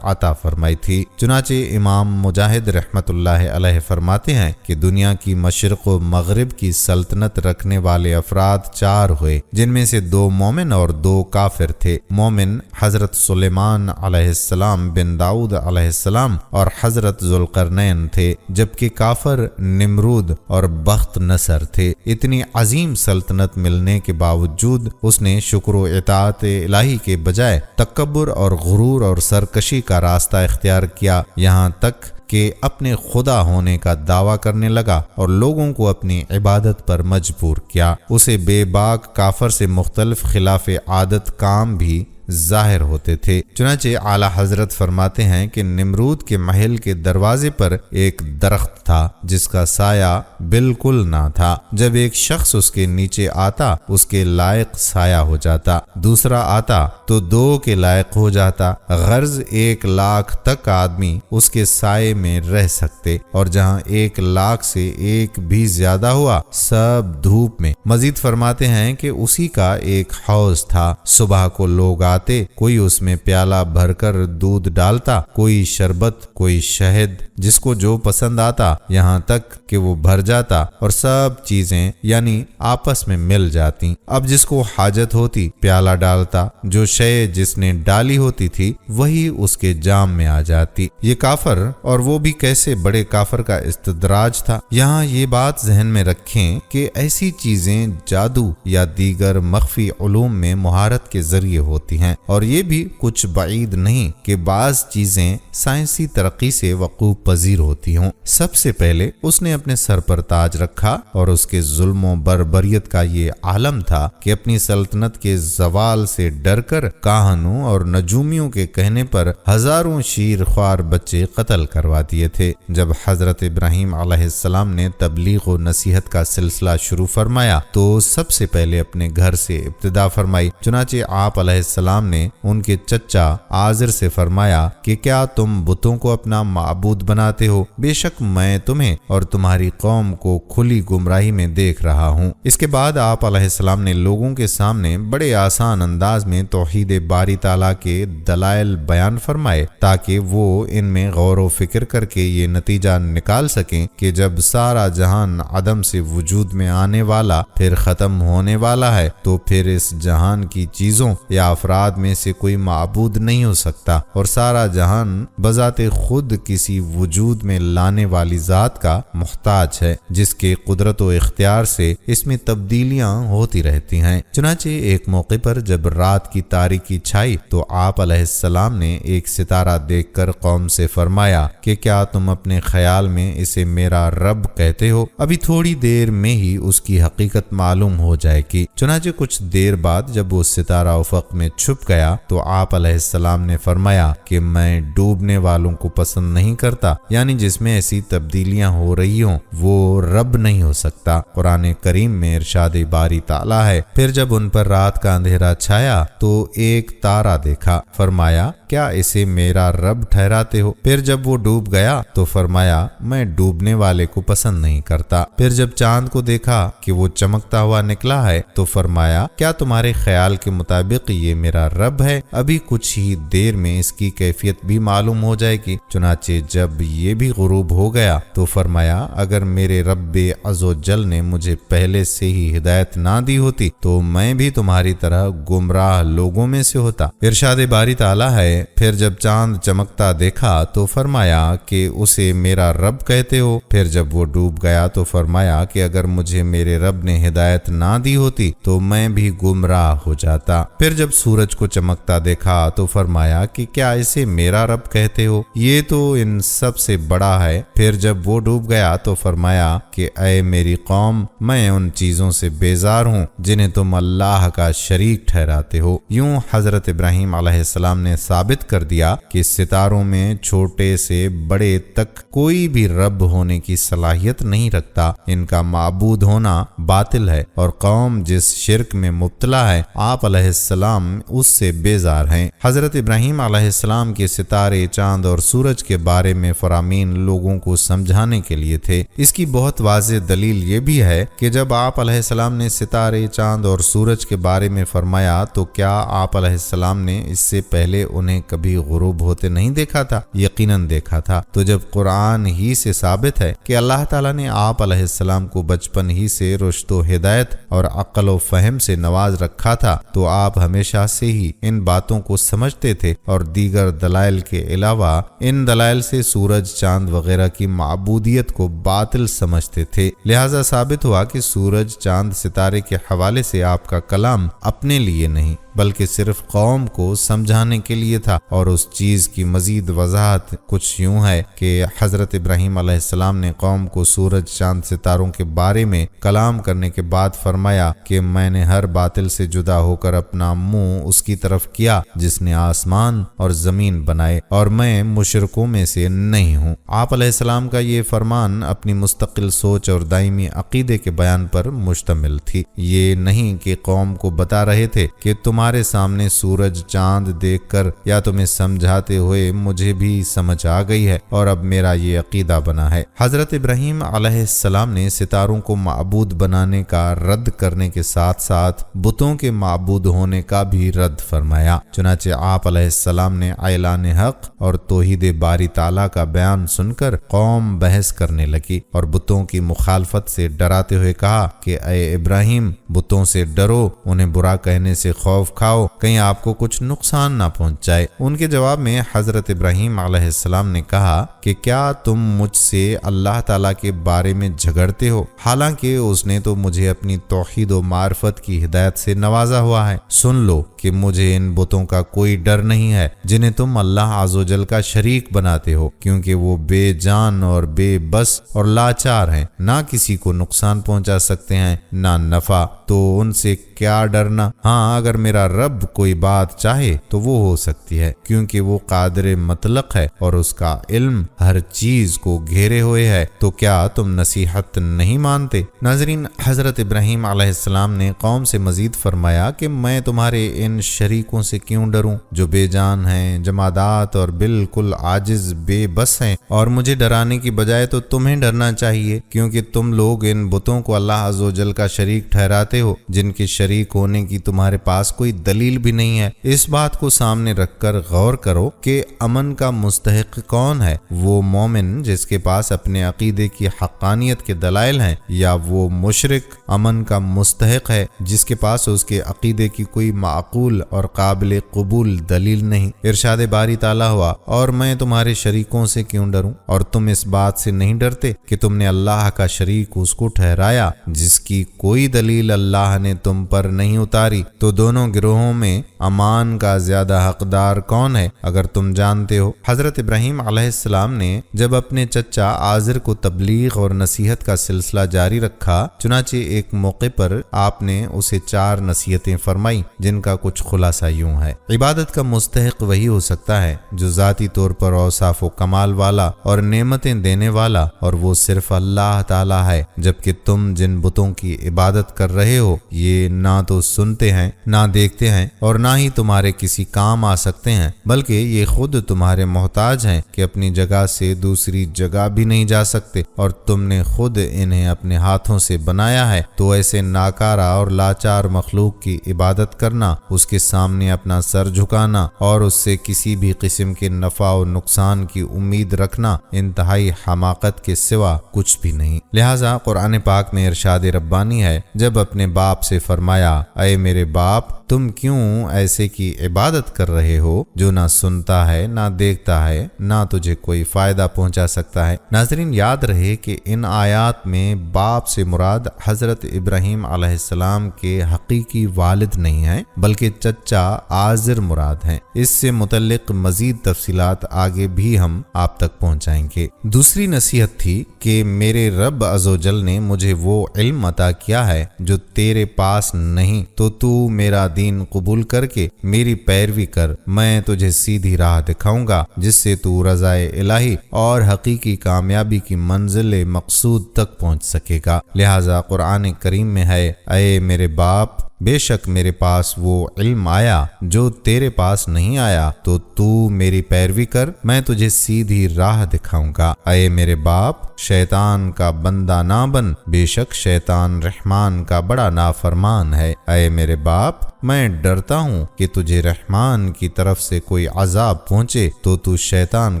عطا فرمائی تھی۔ چنانچہ امام مجاہد رحمت اللہ علیہ فرماتے ہیں کہ دنیا کی مشرق و مغرب کی سلطنت رکھنے والے افراد 4 ہوئے، جن میں سے 2 مومن اور 2 کافر تھے۔ مومن حضرت سلیمان علیہ السلام بن داؤد علیہ السلام اور حضرت ذوالقرنین تھے، جبکہ کافر نمرود اور بخت نصر تھے۔ اتنی عظیم سلطنت ملنے کے باوجود اس نے شکر و اطاعت الہی کے بجائے تکبر اور غرور اور سرکشی کا راستہ اختیار کیا، یہاں تک کہ اپنے خدا ہونے کا دعویٰ کرنے لگا اور لوگوں کو اپنی عبادت پر مجبور کیا۔ اسے بے باک کافر سے مختلف خلاف عادت کام بھی ظاہر ہوتے تھے۔ چنانچہ اعلیٰ حضرت فرماتے ہیں کہ نمرود کے محل کے دروازے پر ایک درخت تھا جس کا سایہ بالکل نہ تھا۔ جب ایک شخص اس کے نیچے آتا اس کے لائق سایہ ہو جاتا، دوسرا آتا تو 2 کے لائق ہو جاتا، غرض 1,00,000 تک آدمی اس کے سائے میں رہ سکتے، اور جہاں 1,00,000 سے 1 بھی زیادہ ہوا سب دھوپ میں۔ مزید فرماتے ہیں کہ اسی کا ایک حوض تھا، صبح کو لوگ آتے، کوئی اس میں پیالہ بھر کر دودھ ڈالتا، کوئی شربت، کوئی شہد، جس کو جو پسند آتا، یہاں تک کہ وہ بھر جاتا اور سب چیزیں یعنی آپس میں مل جاتی۔ اب جس کو حاجت ہوتی پیالہ ڈالتا، جو شے جس نے ڈالی ہوتی تھی وہی اس کے جام میں آ جاتی۔ یہ کافر، اور وہ بھی کیسے بڑے کافر کا استدراج تھا۔ یہاں یہ بات ذہن میں رکھیں کہ ایسی چیزیں جادو یا دیگر مخفی علوم میں مہارت کے ذریعے ہوتی ہیں، اور یہ بھی کچھ بعید نہیں کہ بعض چیزیں سائنسی ترقی سے وقوع پذیر ہوتی ہوں۔ سب سے پہلے اس نے اپنے سر پر تاج رکھا، اور اس کے ظلم و بربریت کا یہ عالم تھا کہ اپنی سلطنت کے زوال سے ڈر کر کاہنوں اور نجومیوں کے کہنے پر ہزاروں شیر خوار بچے قتل کروا دیے تھے۔ جب حضرت ابراہیم علیہ السلام نے تبلیغ و نصیحت کا سلسلہ شروع فرمایا تو سب سے پہلے اپنے گھر سے ابتدا فرمائی۔ چنانچہ آپ علیہ السلام نے ان کے چچا آزر سے فرمایا کہ کیا تم بتوں کو اپنا معبود بناتے ہو؟ بے شک میں تمہیں اور تمہاری قوم کو کھلی گمراہی میں دیکھ رہا ہوں۔ اس کے بعد آپ علیہ السلام نے لوگوں کے سامنے بڑے آسان انداز میں توحید باری تعالیٰ کے دلائل بیان فرمائے، تاکہ وہ ان میں غور و فکر کر کے یہ نتیجہ نکال سکیں کہ جب سارا جہان عدم سے وجود میں آنے والا پھر ختم ہونے والا ہے، تو پھر اس جہان کی چیزوں یا افراد میں سے کوئی معبود نہیں ہو سکتا، اور سارا جہان بذات خود کسی وجود میں لانے والی ذات کا محتاج ہے، جس کے قدرت و اختیار سے اس میں تبدیلیاں ہوتی رہتی ہیں۔ چنانچہ ایک موقع پر جب رات کی تاریکی چھائی تو آپ علیہ السلام نے ایک ستارہ دیکھ کر قوم سے فرمایا کہ کیا تم اپنے خیال میں اسے میرا رب کہتے ہو؟ ابھی تھوڑی دیر میں ہی اس کی حقیقت معلوم ہو جائے گی۔ چنانچہ کچھ دیر بعد جب وہ ستارہ افق میں چھپ گیا تو آپ علیہ السلام نے فرمایا کہ میں ڈوبنے والوں کو پسند نہیں کرتا، یعنی جس میں ایسی تبدیلیاں ہو رہی ہوں وہ رب نہیں ہو سکتا۔ قرآن کریم میں ارشاد باری تعالیٰ ہے، پھر جب ان پر رات کا اندھیرا چھایا تو ایک تارا دیکھا، فرمایا کیا اسے میرا رب ٹھہراتے ہو؟ پھر جب وہ ڈوب گیا تو فرمایا میں ڈوبنے والے کو پسند نہیں کرتا۔ پھر جب چاند کو دیکھا کہ وہ چمکتا ہوا نکلا ہے تو فرمایا کیا تمہارے خیال کے مطابق یہ میرا رب ہے؟ ابھی کچھ ہی دیر میں اس کی کیفیت بھی معلوم ہو جائے گی۔ چنانچہ جب یہ بھی غروب ہو گیا تو فرمایا اگر میرے رب عز و جل نے مجھے پہلے سے ہی ہدایت نہ دی ہوتی تو میں بھی تمہاری طرح گمراہ لوگوں میں سے ہوتا۔ ارشاد باری تعالیٰ ہے پھر جب چاند چمکتا دیکھا تو فرمایا کہ اسے میرا رب کہتے ہو؟ پھر جب وہ ڈوب گیا تو فرمایا کہ اگر مجھے میرے رب نے ہدایت نہ دی ہوتی تو میں بھی گمراہ ہو جاتا۔ پھر جب سورج کو چمکتا دیکھا تو فرمایا کہ کیا اسے میرا رب کہتے ہو؟ یہ تو ان سب سے بڑا ہے۔ پھر جب وہ ڈوب گیا تو فرمایا کہ اے میری قوم، میں ان چیزوں سے بیزار ہوں جنہیں تم اللہ کا شریک ٹھہراتے ہو۔ یوں حضرت ابراہیم علیہ السلام نے ثابت کر دیا کہ ستاروں میں چھوٹے سے بڑے تک کوئی بھی رب ہونے کی صلاحیت نہیں رکھتا، ان کا معبود ہونا باطل ہے، اور قوم جس شرک میں مبتلا ہے آپ علیہ السلام اس سے بیزار ہیں۔ حضرت ابراہیم علیہ السلام کے ستارے، چاند اور سورج کے بارے میں فرامین لوگوں کو سمجھانے کے لیے تھے۔ اس کی بہت واضح دلیل یہ بھی ہے کہ جب آپ علیہ السلام نے ستارے، چاند اور سورج کے بارے میں فرمایا تو کیا آپ علیہ السلام نے اس سے پہلے انہیں کبھی غروب ہوتے نہیں دیکھا تھا؟ یقیناً دیکھا تھا۔ تو جب قرآن ہی سے ثابت ہے کہ اللہ تعالیٰ نے آپ علیہ السلام کو بچپن ہی سے رشد و ہدایت اور عقل و فہم سے نواز رکھا تھا تو آپ ہمیشہ سے ہی ان باتوں کو سمجھتے تھے اور دیگر دلائل کے علاوہ ان دلائل سے سورج، چاند وغیرہ کی معبودیت کو باطل سمجھتے تھے۔ لہذا ثابت ہوا کہ سورج، چاند، ستارے کے حوالے سے آپ کا کلام اپنے لیے نہیں بلکہ صرف قوم کو سمجھانے کے لیے تھا، اور اس چیز کی مزید وضاحت کچھ یوں ہے کہ حضرت ابراہیم علیہ السلام نے قوم کو سورج، چاند، ستاروں کے بارے میں کلام کرنے کے بعد فرمایا کہ میں نے ہر باطل سے جدا ہو کر اپنا منہ اس کی طرف کیا جس نے آسمان اور زمین بنائے، اور میں مشرکوں میں سے نہیں ہوں۔ آپ علیہ السلام کا یہ فرمان اپنی مستقل سوچ اور دائمی عقیدے کے بیان پر مشتمل تھی۔ یہ نہیں کہ قوم کو بتا رہے تھے کہ تمہارے سامنے سورج، چاند دیکھ کر یا تمہیں سمجھاتے ہوئے مجھے بھی سمجھ آ گئی ہے اور اب میرا یہ عقیدہ بنا ہے۔ حضرت ابراہیم علیہ السلام نے ستاروں کو معبود بنانے کا رد کرنے کے ساتھ ساتھ بتوں کے معبود ہونے کا بھی رد فرمایا۔ چنانچہ آپ علیہ السلام نے اعلان حق اور توحید باری تعالیٰ کا بیان سن کر قوم بحث کرنے لگی اور بتوں کی مخالفت سے ڈراتے ہوئے کہا کہ اے ابراہیم، بتوں سے ڈرو، انہیں برا کہنے سے خوف کھاؤ، کہیں آپ کو کچھ نقصان نہ پہنچائے۔ ان کے جواب میں حضرت ابراہیم علیہ السلام نے کہا کہ کیا تم مجھ سے اللہ تعالیٰ کے بارے میں جھگڑتے ہو، حالانکہ اس نے تو مجھے اپنی توحید و معرفت کی ہدایت سے نوازا ہوا ہے۔ سن لو کہ مجھے ان بتوں کا کوئی ڈر نہیں ہے جنہیں تم اللہ عز و جل کا شریک بناتے ہو، کیونکہ وہ بے جان اور بے بس اور لاچار ہیں، نہ کسی کو نقصان پہنچا سکتے ہیں نہ نفع، تو ان سے کیا ڈرنا؟ ہاں، اگر میرا رب کوئی بات چاہے تو وہ ہو سکتی ہے، کیونکہ وہ قادر مطلق ہے اور اس کا علم ہر چیز کو گھیرے ہوئے ہے۔ تو کیا تم نصیحت نہیں مانتے؟ ناظرین، حضرت ابراہیم علیہ السلام نے قوم سے مزید فرمایا کہ میں تمہارے ان شریکوں سے کیوں ڈروں جو بے جان ہیں، جمادات اور بالکل عاجز بے بس ہیں، اور مجھے ڈرانے کی بجائے تو تمہیں ڈرنا چاہیے، کیونکہ تم لوگ ان بتوں کو اللہ عز و جل کا شریک ٹھہراتے ہو جن کے شریک ہونے کی تمہارے پاس کوئی دلیل بھی نہیں ہے۔ اس بات کو سامنے رکھ کر غور کرو کہ امن کا مستحق کون ہے، وہ مومن جس کے پاس اپنے عقیدے کی حقانیت کے دلائل ہیں، یا وہ مشرک امن کا مستحق ہے جس کے پاس اس کے عقیدے کی کوئی معقول اور قابل قبول دلیل نہیں۔ ارشاد باری تعالیٰ ہوا، اور میں تمہارے شریکوں سے کیوں ڈروں، اور تم اس بات سے نہیں ڈرتے کہ تم نے اللہ کا شریک اس کو ٹھہرایا جس کی کوئی دلیل اللہ نے تم پر نہیں اتاری۔ تو دونوں گروہوں میں امان کا زیادہ حقدار کون ہے اگر تم جانتے ہو؟ حضرت ابراہیم علیہ السلام نے جب اپنے چچا آزر کو تبلیغ اور نصیحت کا سلسلہ جاری رکھا، چنانچہ ایک موقع پر آپ نے اسے 4 نصیحتیں فرمائی جن کا کچھ خلاصہ یوں ہے۔ عبادت کا مستحق وہی ہو سکتا ہے جو ذاتی طور پر اوصاف و کمال والا اور نعمتیں دینے والا، اور وہ صرف اللہ تعالیٰ ہے، جبکہ تم جن بتوں کی عبادت کر رہے ہو یہ نہ تو سنتے ہیں، نہ دیکھتے ہیں، اور نہ ہی تمہارے کسی کام آ سکتے ہیں، بلکہ یہ خود تمہارے محتاج ہیں کہ اپنی جگہ سے دوسری جگہ بھی نہیں جا سکتے، اور تم نے خود انہیں اپنے ہاتھوں سے بنایا ہے۔ تو ایسے ناکارہ اور لاچار مخلوق کی عبادت کرنا، اس کے سامنے اپنا سر جھکانا اور اس سے کسی بھی قسم کے نفع و نقصان کی امید رکھنا انتہائی حماقت کے سوا کچھ بھی نہیں۔ لہٰذا قرآن پاک میں ارشاد ربانی ہے، جب اپنے باپ سے فرمایا اے میرے باپ، تم تم کیوں ایسے کی عبادت کر رہے ہو جو نہ سنتا ہے نہ دیکھتا ہے نہ تجھے کوئی فائدہ پہنچا سکتا ہے۔ ناظرین، یاد رہے کہ ان آیات میں باپ سے مراد حضرت ابراہیم علیہ السلام کے حقیقی والد نہیں ہیں بلکہ چچا آزر مراد ہیں۔ اس سے متعلق مزید تفصیلات آگے بھی ہم آپ تک پہنچائیں گے۔ دوسری نصیحت تھی کہ میرے رب عزوجل نے مجھے وہ علم عطا کیا ہے جو تیرے پاس نہیں، تو میرا دین قبول کر کے میری پیروی کر، میں تجھے سیدھی راہ دکھاؤں گا جس سے تو رضائے الہی اور حقیقی کامیابی کی منزل مقصود تک پہنچ سکے گا۔ لہٰذا قرآن کریم میں ہے، اے میرے باپ، بے شک میرے پاس وہ علم آیا جو تیرے پاس نہیں آیا، تو میری پیروی کر، میں تجھے سیدھی راہ دکھاؤں گا۔ اے میرے باپ، شیطان کا بندہ نہ بن، بے شک شیطان رحمان کا بڑا نافرمان ہے۔ اے میرے باپ، میں ڈرتا ہوں کہ تجھے رحمان کی طرف سے کوئی عذاب پہنچے تو شیطان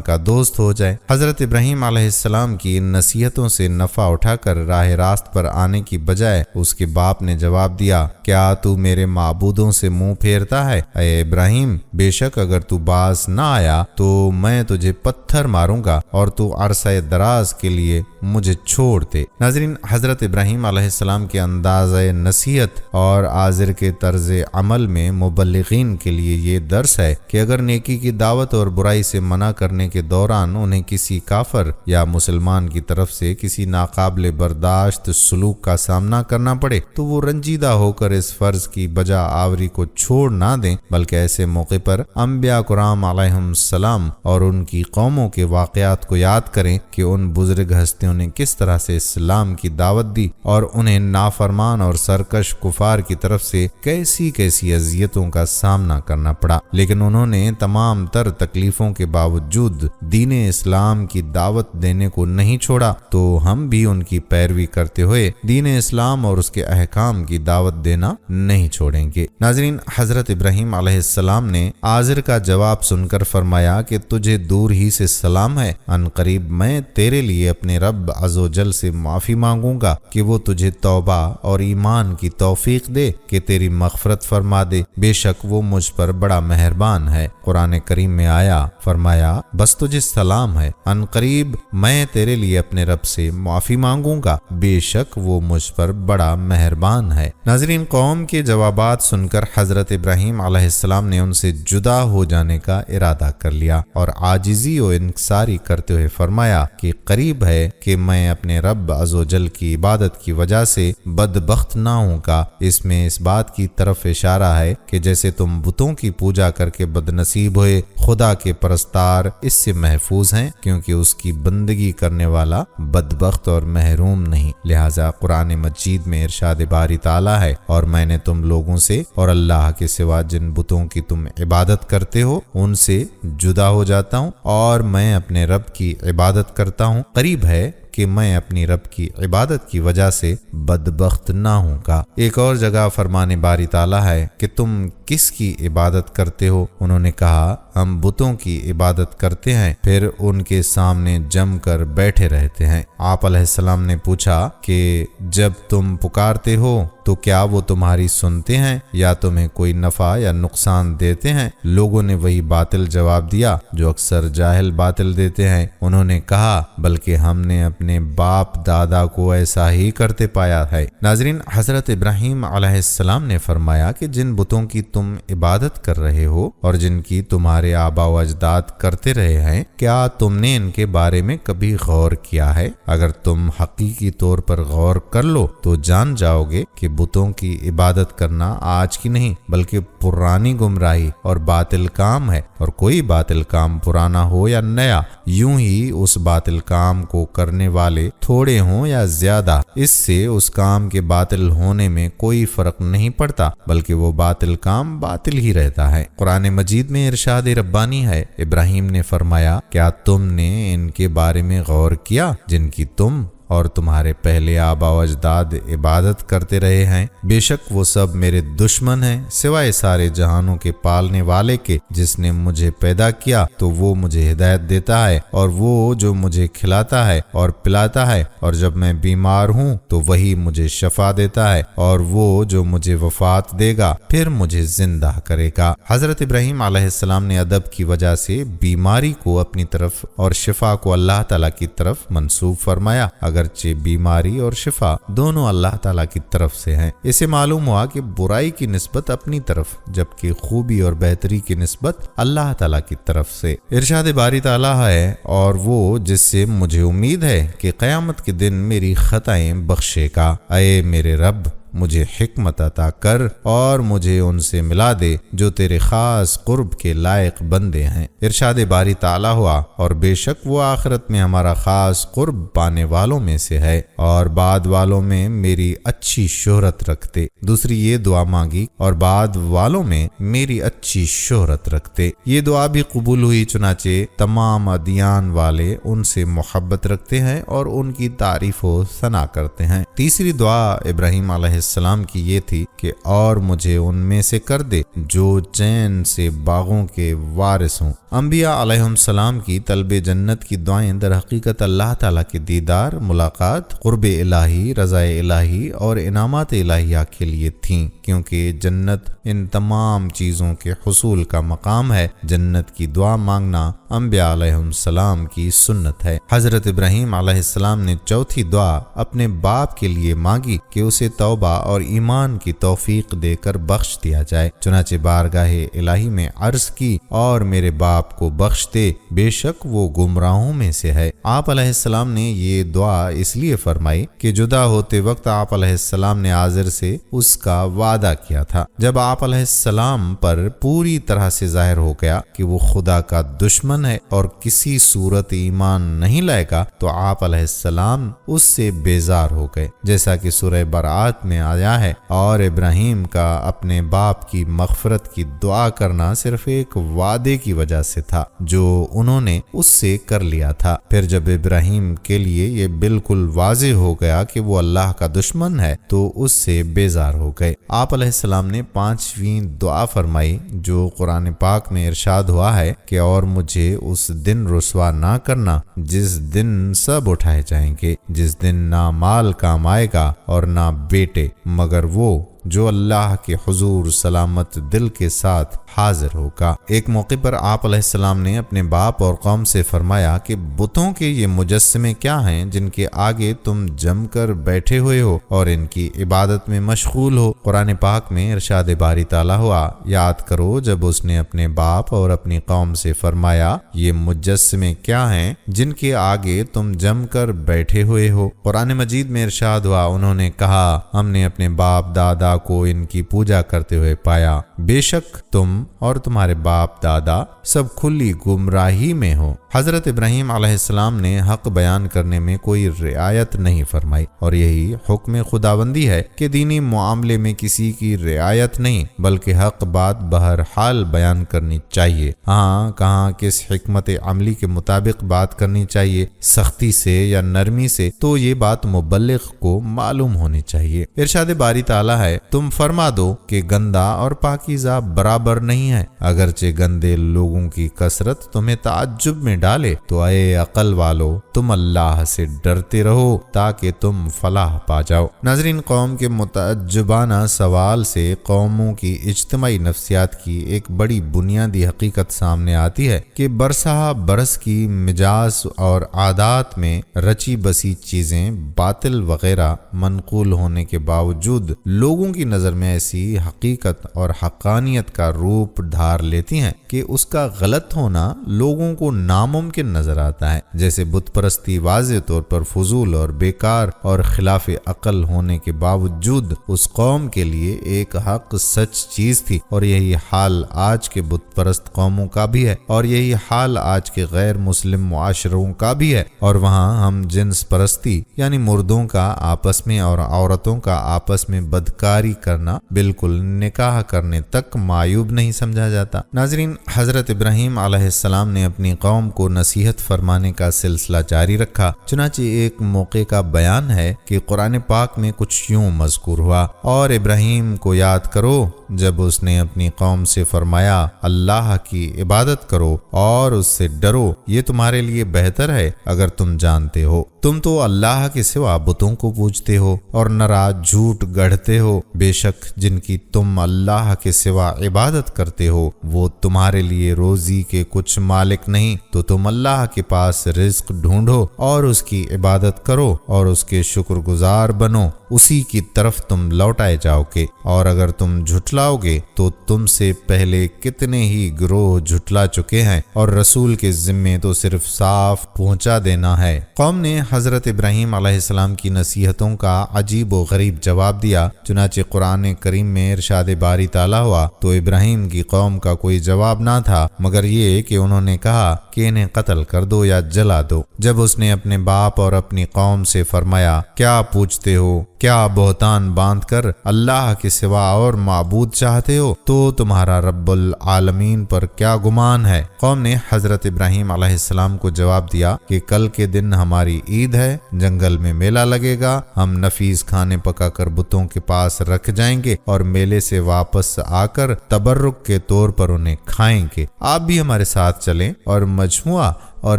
کا دوست ہو جائے۔ حضرت ابراہیم علیہ السلام کی ان نصیحتوں سے نفع اٹھا کر راہ راست پر آنے کی بجائے اس کے باپ نے جواب دیا، کیا تو میرے معبودوں سے منہ پھیرتا ہے؟ اے ابراہیم، بے شک اگر تو باز نہ آیا تو میں تجھے پتھر ماروں گا اور تو عرصہ دراز کے لیے مجھے چھوڑ دے۔ ناظرین، حضرت ابراہیم علیہ السلام کے انداز نصیحت اور آزر کے طرز عمل میں مبلغین کے لیے یہ درس ہے کہ اگر نیکی کی دعوت اور برائی سے منع کرنے کے دوران انہیں کسی کافر یا مسلمان کی طرف سے کسی ناقابل برداشت سلوک کا سامنا کرنا پڑے تو وہ رنجیدہ ہو کر اس فرض کی بجا آوری کو چھوڑ نہ دیں، بلکہ ایسے موقع پر انبیاء کرام علیہم السلام اور ان کی قوموں کے واقعات کو یاد کریں کہ ان بزرگ ہستیوں نے کس طرح سے اسلام کی دعوت دی اور انہیں نافرمان اور سرکش کفار کی طرف سے کیسی اذیتوں کا سامنا کرنا پڑا، لیکن انہوں نے تمام تر تکلیفوں کے باوجود دین اسلام کی دعوت دینے کو نہیں چھوڑا، تو ہم بھی ان کی پیروی کرتے ہوئے دین اسلام اور اس کے احکام کی دعوت دینا نہیں چھوڑیں گے۔ ناظرین، حضرت ابراہیم علیہ السلام نے آزر کا جواب سن کر فرمایا کہ تجھے دور ہی سے سلام ہے، ان قریب میں تیرے لیے اپنے رب عزوجل سے معافی مانگوں گا کہ وہ تجھے توبہ اور ایمان کی توفیق دے کہ تیری مغفرت فرما دے، بے شک وہ مجھ پر بڑا مہربان ہے۔ قرآن کریم میں آیا، فرمایا بس تجھے سلام ہے، ان قریب میں تیرے لیے اپنے رب سے معافی مانگوں گا، بے شک وہ مجھ پر بڑا مہربان ہے۔ ناظرین، قوم کے جوابات سن کر حضرت ابراہیم علیہ السلام نے ان سے جدا ہو جانے کا ارادہ کر لیا اور عاجزی و انکساری کرتے ہوئے فرمایا کہ قریب ہے کہ میں اپنے رب عزوجل کی عبادت کی وجہ سے بدبخت نہ ہوں گا۔ اس میں اس بات کی طرف اشارہ ہے کہ جیسے تم بتوں کی پوجا کر کے بد نصیب ہوئے، خدا کے پرستار اس سے محفوظ ہیں کیونکہ اس کی بندگی کرنے والا بدبخت اور محروم نہیں۔ لہٰذا قرآن مجید میں ارشاد باری تعالیٰ ہے، اور میں نے تم لوگوں سے اور اللہ کے سوا جن بتوں کی تم عبادت کرتے ہو ان سے جدا ہو جاتا ہوں اور میں اپنے رب کی عبادت کرتا ہوں، قریب ہے کہ میں اپنی رب کی عبادت کی وجہ سے بدبخت نہ ہوں گا۔ ایک اور جگہ فرمان باری تعالیٰ ہے کہ تم کس کی عبادت کرتے ہو؟ انہوں نے کہا ہم بتوں کی عبادت کرتے ہیں، پھر ان کے سامنے جم کر بیٹھے رہتے ہیں۔ آپ علیہ السلام نے پوچھا کہ جب تم پکارتے ہو تو کیا وہ تمہاری سنتے ہیں یا تمہیں کوئی نفع یا نقصان دیتے ہیں؟ لوگوں نے وہی باطل جواب دیا جو اکثر جاہل باطل دیتے ہیں۔ انہوں نے کہا بلکہ ہم نے اپنے باپ دادا کو ایسا ہی کرتے پایا ہے۔ ناظرین، حضرت ابراہیم علیہ السلام نے فرمایا کہ جن بتوں کی تم عبادت کر رہے ہو اور جن کی تمہارے آبا و اجداد کرتے رہے ہیں، کیا تم نے ان کے بارے میں کبھی غور کیا ہے؟ اگر تم حقیقی طور پر غور کر لو تو جان جاؤ گے کہ بتوں کی عبادت کرنا آج کی نہیں بلکہ پرانی گمراہی اور باطل کام ہے، اور کوئی باطل کام پرانا ہو یا نیا، یوں ہی اس باطل کام کو کرنے والے تھوڑے ہوں یا زیادہ، اس سے اس کام کے باطل ہونے میں کوئی فرق نہیں پڑتا بلکہ وہ باطل کام باطل ہی رہتا ہے۔ قرآن مجید میں ارشاد ربانی ہے، ابراہیم نے فرمایا کیا تم نے ان کے بارے میں غور کیا جن کی تم اور تمہارے پہلے آبا و اجداد عبادت کرتے رہے ہیں، بے شک وہ سب میرے دشمن ہیں سوائے سارے جہانوں کے پالنے والے کے، جس نے مجھے پیدا کیا تو وہ مجھے ہدایت دیتا ہے، اور وہ جو مجھے کھلاتا ہے اور پلاتا ہے، اور جب میں بیمار ہوں تو وہی مجھے شفا دیتا ہے، اور وہ جو مجھے وفات دے گا پھر مجھے زندہ کرے گا۔ حضرت ابراہیم علیہ السلام نے ادب کی وجہ سے بیماری کو اپنی طرف اور شفا کو اللہ تعالیٰ کی طرف منسوب فرمایا، اگرچہ بیماری اور شفا دونوں اللہ تعالیٰ کی طرف سے ہیں۔ اسے معلوم ہوا کہ برائی کی نسبت اپنی طرف جبکہ خوبی اور بہتری کی نسبت اللہ تعالیٰ کی طرف سے۔ ارشاد باری تعالیٰ ہے، اور وہ جس سے مجھے امید ہے کہ قیامت کے دن میری خطائیں بخشے گا۔ اے میرے رب، مجھے حکمت عطا کر اور مجھے ان سے ملا دے جو تیرے خاص قرب کے لائق بندے ہیں۔ ارشاد باری تعالیٰ ہوا، اور بے شک وہ آخرت میں ہمارا خاص قرب پانے والوں میں سے ہے، اور بعد والوں میں میری اچھی شہرت رکھتے۔ دوسری یہ دعا مانگی، اور بعد والوں میں میری اچھی شہرت رکھتے۔ یہ دعا بھی قبول ہوئی، چنانچہ تمام ادیان والے ان سے محبت رکھتے ہیں اور ان کی تعریف و ثنا کرتے ہیں۔ تیسری دعا ابراہیم علیہ السلام کی یہ تھی کہ اور مجھے ان میں سے کر دے جو چین سے باغوں کے وارث ہوں۔ انبیاء علیہ السلام کی طلب جنت کی دعائیں در حقیقت اللہ تعالیٰ کے دیدار، ملاقات، قرب الہی، رضا الہی اور انعامات الہیہ کے لیے تھیں، کیونکہ جنت ان تمام چیزوں کے حصول کا مقام ہے۔ جنت کی دعا مانگنا انبیاء علیہ السلام کی سنت ہے۔ حضرت ابراہیم علیہ السلام نے چوتھی دعا اپنے باپ کے لیے مانگی کہ اسے توبہ اور ایمان کی توفیق دے کر بخش دیا جائے، چنانچہ بارگاہ الہی میں عرض کی، اور میرے باپ کو بخش دے، بے شک وہ گمراہوں میں سے ہے۔ آپ علیہ السلام نے یہ دعا اس لیے فرمائی کہ جدا ہوتے وقت آپ علیہ السلام نے آزر سے اس کا وعدہ کیا تھا۔ جب آپ علیہ السلام پر پوری طرح سے ظاہر ہو گیا کہ وہ خدا کا دشمن ہے اور کسی صورت ایمان نہیں لائے گا، تو آپ علیہ السلام اس سے بیزار ہو گئے، جیسا کہ سورہ برات میں آیا ہے، اور ابراہیم کا اپنے باپ کی مغفرت کی دعا کرنا صرف ایک وعدے کی وجہ سے تھا جو انہوں نے اس سے کر لیا تھا۔ پھر جب ابراہیم کے لیے یہ بالکل واضح ہو گیا کہ وہ اللہ کا دشمن ہے تو اس سے بیزار ہو گئے۔ آپ علیہ السلام نے پانچویں دعا فرمائی جو قرآن پاک میں ارشاد ہوا ہے کہ اور مجھے اس دن رسوا نہ کرنا جس دن سب اٹھائے جائیں گے، جس دن نہ مال کام آئے گا اور نہ بیٹے، مگر وہ جو اللہ کے حضور سلامت دل کے ساتھ حاضر ہوگا۔ ایک موقع پر آپ علیہ السلام نے اپنے باپ اور قوم سے فرمایا کہ بتوں کے یہ مجسمے کیا ہیں جن کے آگے تم جم کر بیٹھے ہوئے ہو اور ان کی عبادت میں مشغول ہو؟ قرآن پاک میں ارشاد باری تعالیٰ ہوا، یاد کرو جب اس نے اپنے باپ اور اپنی قوم سے فرمایا یہ مجسمے کیا ہیں جن کے آگے تم جم کر بیٹھے ہوئے ہو؟ قرآن مجید میں ارشاد ہوا، انہوں نے کہا ہم نے اپنے باپ دادا کو ان کی پوجا کرتے ہوئے پایا، بے شک تم اور تمہارے باپ دادا سب کھلی گمراہی میں ہو۔ حضرت ابراہیم علیہ السلام نے حق بیان کرنے میں کوئی رعایت نہیں فرمائی، اور یہی حکم خداوندی ہے کہ دینی معاملے میں کسی کی رعایت نہیں بلکہ حق بات بہرحال بیان کرنی چاہیے۔ ہاں کہاں کس حکمت عملی کے مطابق بات کرنی چاہیے، سختی سے یا نرمی سے، تو یہ بات مبلغ کو معلوم ہونی چاہیے۔ ارشاد باری تعالیٰ ہے، تم فرما دو کہ گندا اور پاکیزہ برابر نہیں ہے، اگرچہ گندے لوگوں کی کثرت تمہیں تعجب میں ڈالے تو اے عقل والو تم اللہ سے ڈرتے رہو تاکہ تم فلاح پا جاؤ۔ ناظرین، قوم کے متعجبانہ سوال سے قوموں کی اجتماعی نفسیات کی ایک بڑی بنیادی حقیقت سامنے آتی ہے کہ برسہ برس کی مجاز اور عادات میں رچی بسی چیزیں باطل وغیرہ منقول ہونے کے باوجود لوگوں کی نظر میں ایسی حقیقت اور حقانیت کا روپ دھار لیتی ہیں کہ اس کا غلط ہونا لوگوں کو ناممکن نظر آتا ہے، جیسے بت پرستی واضح طور پر فضول اور بیکار اور خلاف عقل ہونے کے باوجود اس قوم کے لیے ایک حق سچ چیز تھی، اور یہی حال آج کے بت پرست قوموں کا بھی ہے، اور یہی حال آج کے غیر مسلم معاشروں کا بھی ہے، اور وہاں ہم جنس پرستی یعنی مردوں کا آپس میں اور عورتوں کا آپس میں بدکاری خریداری کرنا بالکل نکاح کرنے تک معیوب نہیں سمجھا جاتا۔ ناظرین، حضرت ابراہیم علیہ السلام نے اپنی قوم کو نصیحت فرمانے کا سلسلہ جاری رکھا۔ چنانچہ ایک موقع کا بیان ہے کہ قرآن پاک میں کچھ یوں مذکور ہوا: اور ابراہیم کو یاد کرو جب اس نے اپنی قوم سے فرمایا اللہ کی عبادت کرو اور اس سے ڈرو، یہ تمہارے لیے بہتر ہے اگر تم جانتے ہو۔ تم تو اللہ کے سوا بتوں کو پوجتے ہو اور ناراض جھوٹ گڑھتے ہو، بے شک جن کی تم اللہ کے سوا عبادت کرتے ہو وہ تمہارے لیے روزی کے کچھ مالک نہیں، تو تم اللہ کے پاس رزق ڈھونڈو اور اس کی عبادت کرو اور اس کے شکر گزار بنو، اسی کی طرف تم لوٹائے جاؤ گے، اور اگر تم جھٹلاؤ گے تو تم سے پہلے کتنے ہی گروہ جھٹلا چکے ہیں، اور رسول کے ذمے تو صرف صاف پہنچا دینا ہے۔ قوم نے حضرت ابراہیم علیہ السلام کی نصیحتوں کا عجیب و غریب جواب دیا۔ چنانچہ قرآن کریم میں ارشاد باری تعالیٰ ہوا تو ابراہیم کی قوم کا کوئی جواب نہ تھا مگر یہ کہ انہوں نے کہا کہ انہیں قتل کر دو یا جلا دو۔ جب اس نے اپنے باپ اور اپنی قوم سے فرمایا کیا پوچھتے ہو، کیا بہتان باندھ کر اللہ کے سوا اور معبود چاہتے ہو، تو تمہارا رب العالمین پر کیا گمان ہے؟ قوم نے حضرت ابراہیم علیہ السلام کو جواب دیا کہ کل کے دن ہماری عید ہے، جنگل میں میلہ لگے گا، ہم نفیس کھانے پکا کر بتوں کے پاس رکھ جائیں گے اور میلے سے واپس آ کر تبرک کے طور پر انہیں کھائیں گے۔ آپ بھی ہمارے ساتھ چلیں اور مجموعہ اور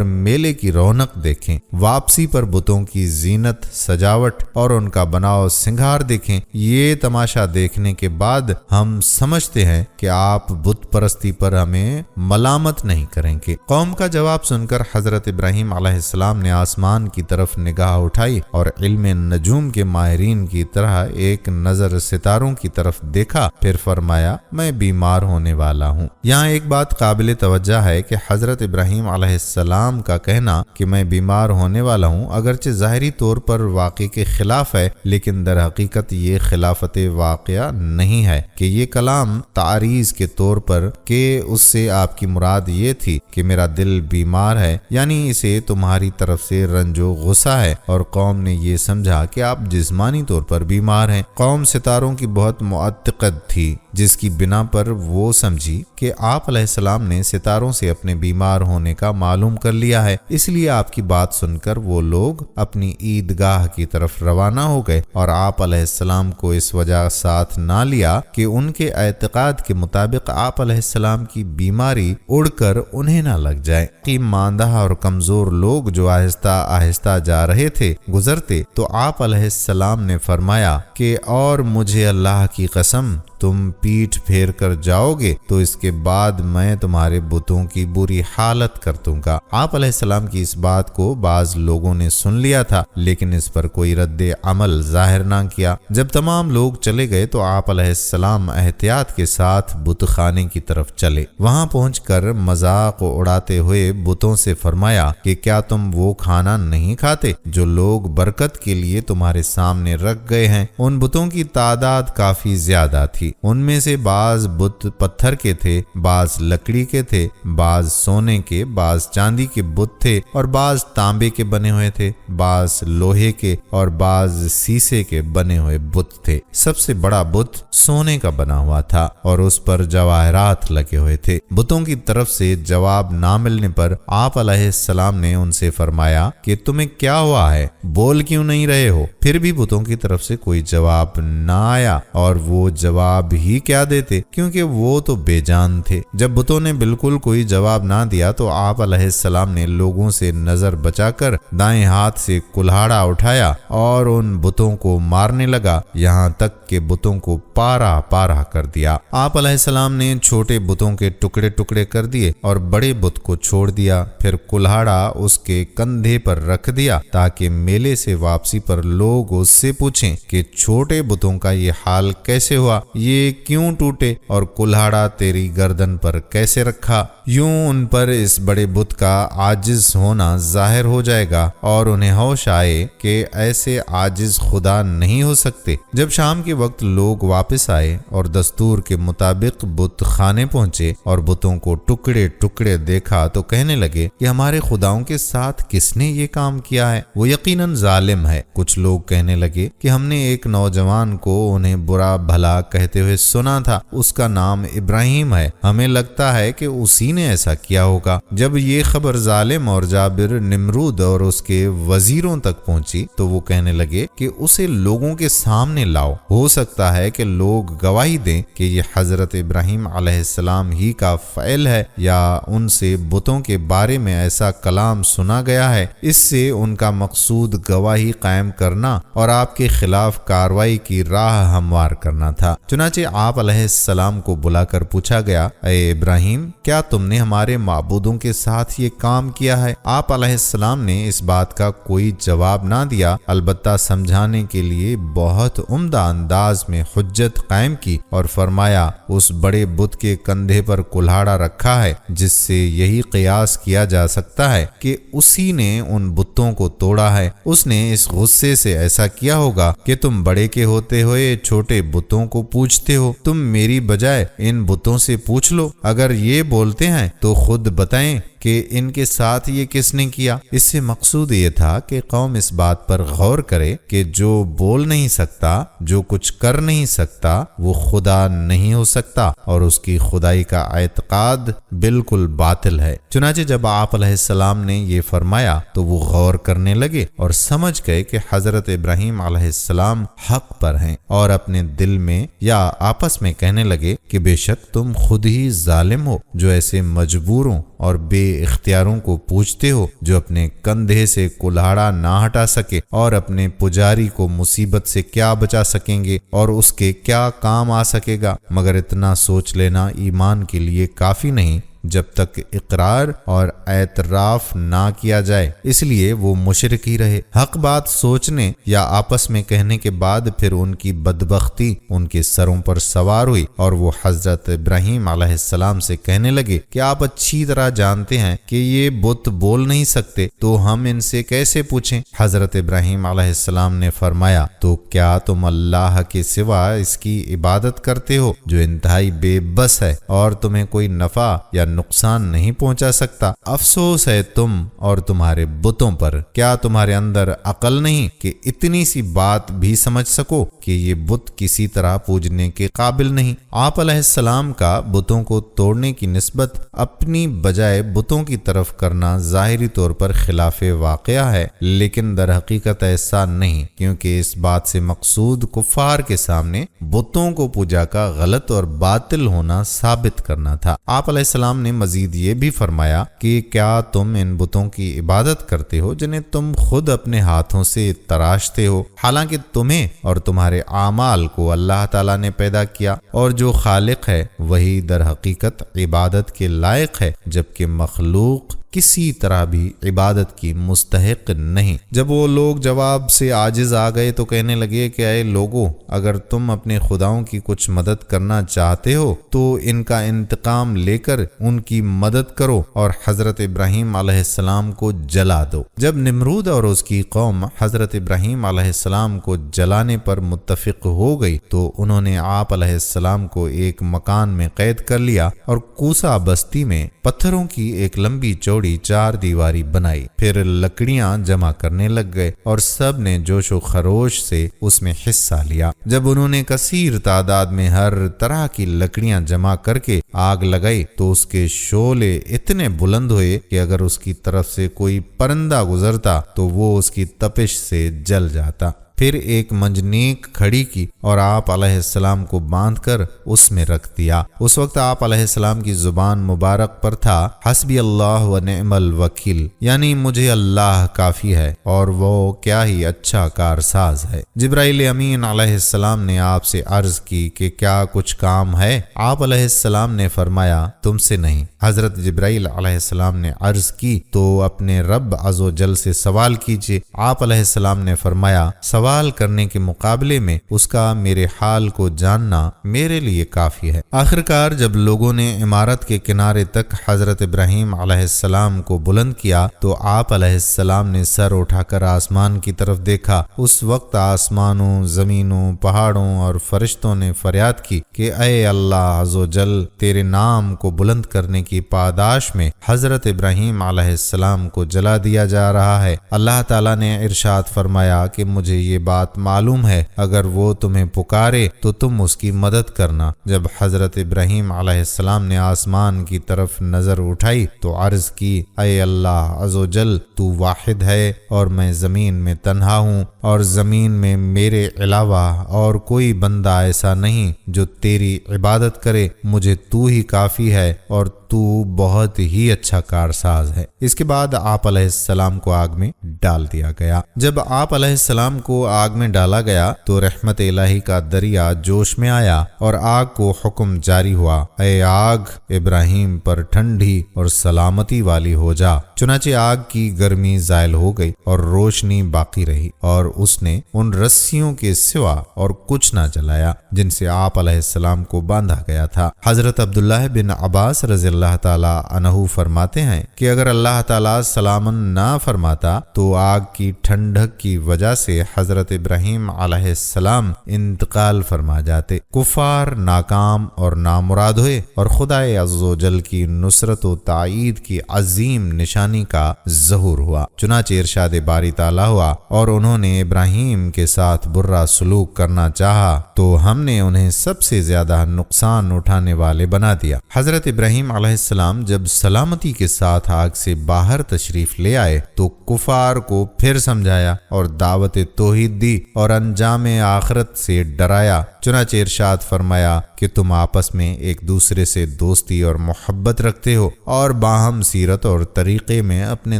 میلے کی رونق دیکھیں، واپسی پر بتوں کی زینت، سجاوٹ اور ان کا بناؤ سنگھار دیکھیں۔ یہ تماشا دیکھنے کے بعد ہم سمجھتے ہیں کہ آپ بت پرستی پر ہمیں ملامت نہیں کریں گے۔ قوم کا جواب سن کر حضرت ابراہیم علیہ السلام نے آسمان کی طرف نگاہ اٹھائی اور علم نجوم کے ماہرین کی طرح ایک نظر ستاروں کی طرف دیکھا، پھر فرمایا میں بیمار ہونے والا ہوں۔ یہاں ایک بات قابل توجہ ہے کہ حضرت ابراہیم علیہ السلام کا کہنا کہ میں بیمار ہونے والا ہوں اگرچہ ظاہری طور پر واقع کے خلاف ہے، لیکن در حقیقت یہ خلافت واقعہ نہیں ہے کہ یہ کلام تعریض کے طور پر کہ اس سے آپ کی مراد یہ تھی کہ میرا دل بیمار ہے، یعنی اسے تمہاری طرف سے رنج و غصہ ہے، اور قوم نے یہ سمجھا کہ آپ جسمانی طور پر بیمار ہیں۔ قوم ستاروں کی بہت معتقد تھی جس کی بنا پر وہ سمجھی کہ آپ علیہ السلام نے ستاروں سے اپنے بیمار ہونے کا معلوم کر لیا ہے، اس لیے آپ کی بات سن کر وہ لوگ اپنی عیدگاہ کی طرف روانہ ہو گئے اور آپ علیہ السلام کو اس وجہ ساتھ نہ لیا کہ ان کے اعتقاد کے مطابق آپ علیہ السلام کی بیماری اڑ کر انہیں نہ لگ جائے۔ کہ ماندہ اور کمزور لوگ جو آہستہ آہستہ جا رہے تھے گزرتے تو آپ علیہ السلام نے فرمایا کہ اور مجھے اللہ کی قسم تم پیٹھ پھیر کر جاؤ گے تو اس کے بعد میں تمہارے بتوں کی بری حالت کر دوں گا۔ آپ علیہ السلام کی اس بات کو بعض لوگوں نے سن لیا تھا لیکن اس پر کوئی رد عمل ظاہر نہ کیا۔ جب تمام لوگ چلے گئے تو آپ علیہ السلام احتیاط کے ساتھ بت خانے کی طرف چلے۔ وہاں پہنچ کر مذاق اڑاتے ہوئے بتوں سے فرمایا کہ کیا تم وہ کھانا نہیں کھاتے جو لوگ برکت کے لیے تمہارے سامنے رکھ گئے ہیں؟ ان بتوں کی تعداد کافی زیادہ تھی، ان میں سے بعض بت پتھر کے تھے، بعض لکڑی کے تھے، بعض سونے کے، بعض چاندی کے بت تھے اور بعض تانبے کے بنے ہوئے تھے، بعض لوہے کے اور بعض سیسے کے بنے ہوئے بت تھے۔ سب سے بڑا بت سونے کا بنا ہوا تھا اور اس پر جواہرات لگے ہوئے تھے۔ بتوں کی طرف سے جواب نہ ملنے پر آپ علیہ السلام نے ان سے فرمایا کہ تمہیں کیا ہوا ہے، بول کیوں نہیں رہے ہو؟ پھر بھی بتوں کی طرف سے کوئی جواب نہ آیا، اور وہ جواب ہی کیا دیتے کیونکہ وہ تو بے جان تھے۔ جب بتوں نے بالکل کوئی جواب نہ دیا تو آپ علیہ السلام نے لوگوں سے نظر بچا کر دائیں ہاتھ سے کلہاڑا اٹھایا اور ان بتوں کو مارنے لگا یہاں تک کہ بتوں کو پارا پارا کر دیا۔ آپ علیہ السلام نے چھوٹے بتوں کے ٹکڑے ٹکڑے کر دیے اور بڑے بت کو چھوڑ دیا، پھر کلہاڑا اس کے کندھے پر رکھ دیا تاکہ میلے سے واپسی پر لوگ اس سے پوچھیں کہ چھوٹے بتوں کا یہ حال کیسے ہوا؟ یہ کیوں ٹوٹے اور کلہاڑا تیری گردن پر کیسے رکھا؟ یوں ان پر اس بڑے بت کا عاجز ہونا ظاہر ہو جائے گا اور انہیں ہوش آئے کہ ایسے عاجز خدا نہیں ہو سکتے۔ جب شام کے وقت لوگ واپس آئے اور دستور کے مطابق بت خانے پہنچے اور بتوں کو ٹکڑے ٹکڑے دیکھا تو کہنے لگے کہ ہمارے خداؤں کے ساتھ کس نے یہ کام کیا ہے؟ وہ یقیناً ظالم ہے۔ کچھ لوگ کہنے لگے کہ ہم نے ایک نوجوان کو انہیں برا بھلا کہتے ہوئے سنا تھا، اس کا نام ابراہیم ہے، ہمیں لگتا ہے کہ اسی نے ایسا کیا ہوگا۔ جب یہ خبر ظالم اور جابر نمرود اور اس کے وزیروں تک پہنچی تو وہ کہنے لگے کہ اسے لوگوں کے سامنے لاؤ، ہو سکتا ہے کہ لوگ گواہی دیں کہ یہ حضرت ابراہیم علیہ السلام ہی کا فعل ہے یا ان سے بتوں کے بارے میں ایسا کلام سنا گیا ہے۔ اس سے ان کا مقصود گواہی قائم کرنا اور آپ کے خلاف کارروائی کی راہ ہموار کرنا تھا۔ چنانچہ آپ علیہ السلام کو بلا کر پوچھا گیا، اے ابراہیم، کیا تم نے ہمارے معبودوں کے ساتھ یہ کام کیا ہے؟ آپ علیہ السلام نے اس بات کا کوئی جواب نہ دیا، البتہ سمجھانے کے لیے بہت عمدہ انداز میں حجت قائم کی اور فرمایا، اس بڑے بت کے کندھے پر کلہاڑا رکھا ہے، جس سے یہی قیاس کیا جا سکتا ہے کہ اسی نے ان بتوں کو توڑا ہے۔ اس نے اس غصے سے ایسا کیا ہوگا کہ تم بڑے کے ہوتے ہوئے چھوٹے بتوں کو پوچھتے ہو۔ تم میری بجائے ان بتوں سے پوچھ لو، اگر یہ بولتے ہیں تو خود بتائیں کہ ان کے ساتھ یہ کس نے کیا۔ اس سے مقصود یہ تھا کہ قوم اس بات پر غور کرے کہ جو بول نہیں سکتا، جو کچھ کر نہیں سکتا، وہ خدا نہیں ہو سکتا اور اس کی خدائی کا اعتقاد بالکل باطل ہے۔ چنانچہ جب آپ علیہ السلام نے یہ فرمایا تو وہ غور کرنے لگے اور سمجھ گئے کہ حضرت ابراہیم علیہ السلام حق پر ہیں، اور اپنے دل میں یا آپس میں کہنے لگے کہ بے شک تم خود ہی ظالم ہو جو ایسے مجبوروں اور بے اختیاروں کو پوچھتے ہو، جو اپنے کندھے سے کلہاڑا نہ ہٹا سکے اور اپنے پجاری کو مصیبت سے کیا بچا سکیں گے اور اس کے کیا کام آ سکے گا، مگر اتنا سوچ لینا ایمان کے لیے کافی نہیں جب تک اقرار اور اعتراف نہ کیا جائے، اس لیے وہ مشرک ہی رہے۔ حق بات سوچنے یا آپس میں کہنے کے بعد پھر ان کی بدبختی ان کے سروں پر سوار ہوئی اور وہ حضرت ابراہیم علیہ السلام سے کہنے لگے کہ آپ اچھی طرح جانتے ہیں کہ یہ بت بول نہیں سکتے، تو ہم ان سے کیسے پوچھیں؟ حضرت ابراہیم علیہ السلام نے فرمایا، تو کیا تم اللہ کے سوا اس کی عبادت کرتے ہو جو انتہائی بے بس ہے اور تمہیں کوئی نفع یا نقصان نہیں پہنچا سکتا؟ افسوس ہے تم اور تمہارے بتوں پر، کیا تمہارے اندر عقل نہیں کہ اتنی سی بات بھی سمجھ سکو کہ یہ بت کسی طرح پوجنے کے قابل نہیں؟ آپ علیہ السلام کا بتوں کو توڑنے کی نسبت اپنی بجائے بتوں کی طرف کرنا ظاہری طور پر خلاف واقعہ ہے، لیکن در حقیقت ایسا نہیں، کیونکہ اس بات سے مقصود کفار کے سامنے بتوں کو پوجا کا غلط اور باطل ہونا ثابت کرنا تھا۔ آپ علیہ السلام نے مزید یہ بھی فرمایا کہ کیا تم ان بتوں کی عبادت کرتے ہو جنہیں تم خود اپنے ہاتھوں سے تراشتے ہو، حالانکہ تمہیں اور تمہارے اعمال کو اللہ تعالیٰ نے پیدا کیا، اور جو خالق ہے وہی در حقیقت عبادت کے لائق ہے، جبکہ مخلوق کسی طرح بھی عبادت کی مستحق نہیں۔ جب وہ لوگ جواب سے عاجز آ گئے تو کہنے لگے کہ اے لوگو، اگر تم اپنے خداؤں کی کچھ مدد کرنا چاہتے ہو تو ان کا انتقام لے کر ان کی مدد کرو اور حضرت ابراہیم علیہ السلام کو جلا دو۔ جب نمرود اور اس کی قوم حضرت ابراہیم علیہ السلام کو جلانے پر متفق ہو گئی تو انہوں نے آپ علیہ السلام کو ایک مکان میں قید کر لیا اور کوسا بستی میں پتھروں کی ایک لمبی چوڑی 4 دیواری بنائی، پھر لکڑیاں جمع کرنے لگ گئے اور سب نے جوش و خروش سے اس میں حصہ لیا۔ جب انہوں نے کثیر تعداد میں ہر طرح کی لکڑیاں جمع کر کے آگ لگائی تو اس کے شعلے اتنے بلند ہوئے کہ اگر اس کی طرف سے کوئی پرندہ گزرتا تو وہ اس کی تپش سے جل جاتا۔ پھر ایک منجنیک کھڑی کی اور آپ علیہ السلام کو باندھ کر اس میں رکھ دیا۔ اس وقت آپ علیہ السلام کی زبان مبارک پر تھا، حسبی اللہ و نعم الوکیل، یعنی مجھے اللہ کافی ہے اور وہ کیا ہی اچھا کارساز ہے۔ جبرائیل امین علیہ السلام نے آپ سے عرض کی کہ کیا کچھ کام ہے؟ آپ علیہ السلام نے فرمایا، تم سے نہیں۔ حضرت جبرائیل علیہ السلام نے عرض کی تو اپنے رب عز و جل سے سوال کیجیے۔ آپ علیہ السلام نے فرمایا، سوال سوال کرنے کے مقابلے میں اس کا میرے حال کو جاننا میرے لیے کافی ہے۔ آخرکار جب لوگوں نے عمارت کے کنارے تک حضرت ابراہیم علیہ السلام کو بلند کیا تو آپ علیہ السلام نے سر اٹھا کر آسمان کی طرف دیکھا۔ اس وقت آسمانوں، زمینوں، پہاڑوں اور فرشتوں نے فریاد کی کہ اے اللہ عز و جل، تیرے نام کو بلند کرنے کی پاداش میں حضرت ابراہیم علیہ السلام کو جلا دیا جا رہا ہے۔ اللہ تعالیٰ نے ارشاد فرمایا کہ مجھے یہ بات معلوم ہے، اگر وہ تمہیں پکارے تو تم اس کی مدد کرنا۔ جب حضرت ابراہیم علیہ السلام نے آسمان کی طرف نظر اٹھائی تو عرض کی اے اللہ عز و جل، تو واحد ہے اور میں زمین میں تنہا ہوں، اور زمین میں میرے علاوہ اور کوئی بندہ ایسا نہیں جو تیری عبادت کرے، مجھے تو ہی کافی ہے اور تو بہت ہی اچھا کارساز ہے۔ اس کے بعد آپ علیہ السلام کو آگ میں ڈال دیا گیا۔ جب آپ علیہ السلام کو آگ میں ڈالا گیا تو رحمت الہی کا دریا جوش میں آیا اور آگ کو حکم جاری ہوا، اے آگ ابراہیم پر ٹھنڈی اور سلامتی والی ہو جا۔ چنانچہ آگ کی گرمی زائل ہو گئی اور روشنی باقی رہی، اور اس نے ان رسیوں کے سوا اور کچھ نہ جلایا جن سے آپ علیہ السلام کو باندھا گیا تھا۔ حضرت عبداللہ بن عباس رضی اللہ تعالی عنہ فرماتے ہیں کہ اگر اللہ تعالی سلامن نہ فرماتا تو آگ کی ٹھنڈک کی وجہ سے حضرت ابراہیم علیہ السلام انتقال فرما جاتے۔ کفار ناکام اور نامراد ہوئے اور خدا عز و جل کی نصرت و تائید کی عظیم نشانی کا ظہور ہوا۔ چنانچہ ارشاد باری تعالی ہوا، اور انہوں نے ابراہیم کے ساتھ برا سلوک کرنا چاہا تو ہم نے انہیں سب سے زیادہ نقصان اٹھانے والے بنا دیا۔ حضرت ابراہیم علیہ السلام جب سلامتی کے ساتھ آگ سے باہر تشریف لے آئے تو کفار کو پھر سمجھایا اور دعوت توحید دی اور انجام آخرت سے ڈرایا۔ چنانچہ ارشاد فرمایا کہ تم آپس میں ایک دوسرے سے دوستی اور محبت رکھتے ہو اور باہم سیرت اور طریقے میں اپنے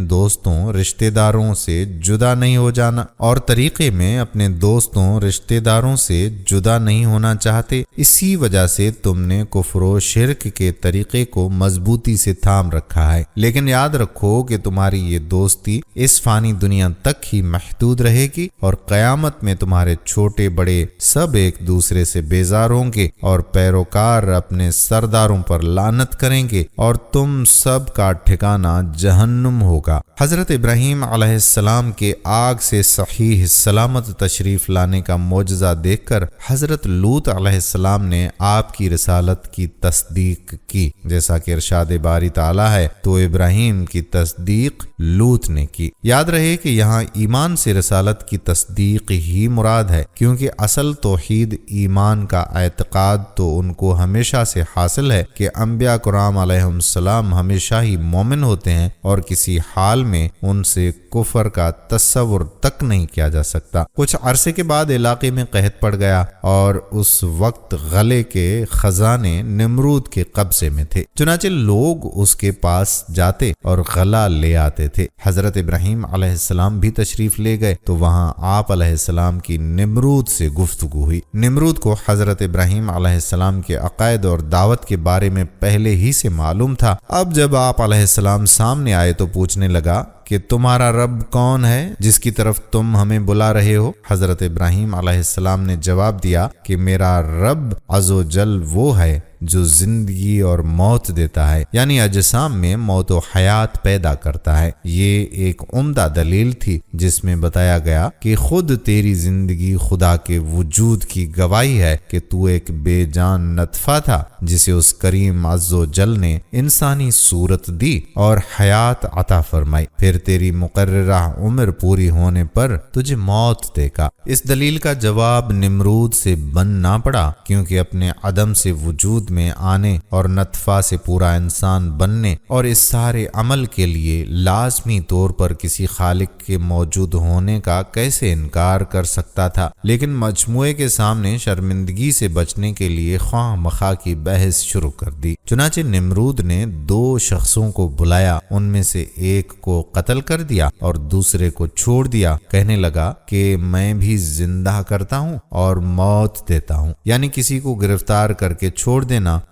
دوستوں رشتہ داروں سے جدا نہیں ہو جانا، اور طریقے میں اپنے دوستوں رشتہ داروں سے جدا نہیں ہونا چاہتے۔ اسی وجہ سے تم نے کفر و شرک کے طریقے کو مضبوطی سے تھام رکھا ہے، لیکن یاد رکھو کہ تمہاری یہ دوستی اس فانی دنیا تک ہی محدود رہے گی، اور قیامت میں تمہارے چھوٹے بڑے سب ایک دوسرے سے بیزار ہوں گے اور پیروکار اپنے سرداروں پر لعنت کریں گے، اور تم سب کا ٹھکانہ جہنم ہوگا۔ حضرت ابراہیم علیہ السلام کے آگ سے صحیح سلامت تشریف لانے کا معجزہ دیکھ کر حضرت لوط علیہ السلام نے آپ کی رسالت کی تصدیق کی، جیسا کہ ارشاد باری تعالی ہے، تو ابراہیم کی تصدیق لوط نے کی۔ یاد رہے کہ یہاں ایمان سے رسالت کی تصدیق ہی مراد ہے، کیونکہ اصل توحید ایمان کا اعتقاد تو ان کو ہمیشہ سے حاصل ہے کہ انبیاء کرام علیہم السلام ہمیشہ ہی مومن ہوتے ہیں اور کسی حال میں ان سے کفر کا تصور تک نہیں کیا جا سکتا۔ کچھ عرصے کے بعد علاقے میں قحط پڑ گیا اور اس وقت غلے کے خزانے نمرود کے قبضے میں تھے، چنانچہ لوگ اس کے پاس جاتے اور غلہ لے آتے تھے۔ حضرت ابراہیم علیہ السلام بھی تشریف لے گئے تو وہاں آپ علیہ السلام کی نمرود سے گفتگو ہوئی۔ نمرود کو حضرت ابراہیم علیہ السلام کے عقائد اور دعوت کے بارے میں پہلے ہی سے معلوم تھا۔ اب جب آپ علیہ السلام سامنے آئے تو پوچھنے لگا کہ تمہارا رب کون ہے جس کی طرف تم ہمیں بلا رہے ہو؟ حضرت ابراہیم علیہ السلام نے جواب دیا کہ میرا رب عز و جل وہ ہے جو زندگی اور موت دیتا ہے، یعنی اجسام میں موت و حیات پیدا کرتا ہے۔ یہ ایک عمدہ دلیل تھی جس میں بتایا گیا کہ خود تیری زندگی خدا کے وجود کی گواہی ہے کہ تو ایک بے جان نطفہ تھا جسے اس کریم عز و جل نے انسانی صورت دی اور حیات عطا فرمائی، پھر تیری مقررہ عمر پوری ہونے پر تجھے موت دے گا۔ اس دلیل کا جواب نمرود سے بن نہ پڑا، کیونکہ اپنے عدم سے وجود میں آنے اور نطفہ سے پورا انسان بننے اور اس سارے عمل کے لیے لازمی طور پر کسی خالق کے موجود ہونے کا کیسے انکار کر سکتا تھا، لیکن مجموعے کے سامنے شرمندگی سے بچنے کے لیے خواہ مخواہ کی بحث شروع کر دی۔ چنانچہ نمرود نے 2 شخصوں کو بلایا، ان میں سے ایک کو قتل کر دیا اور دوسرے کو چھوڑ دیا۔ کہنے لگا کہ میں بھی زندہ کرتا ہوں اور موت دیتا ہوں، یعنی کسی کو گرفتار کر کے چھوڑ دینا دینا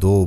2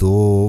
2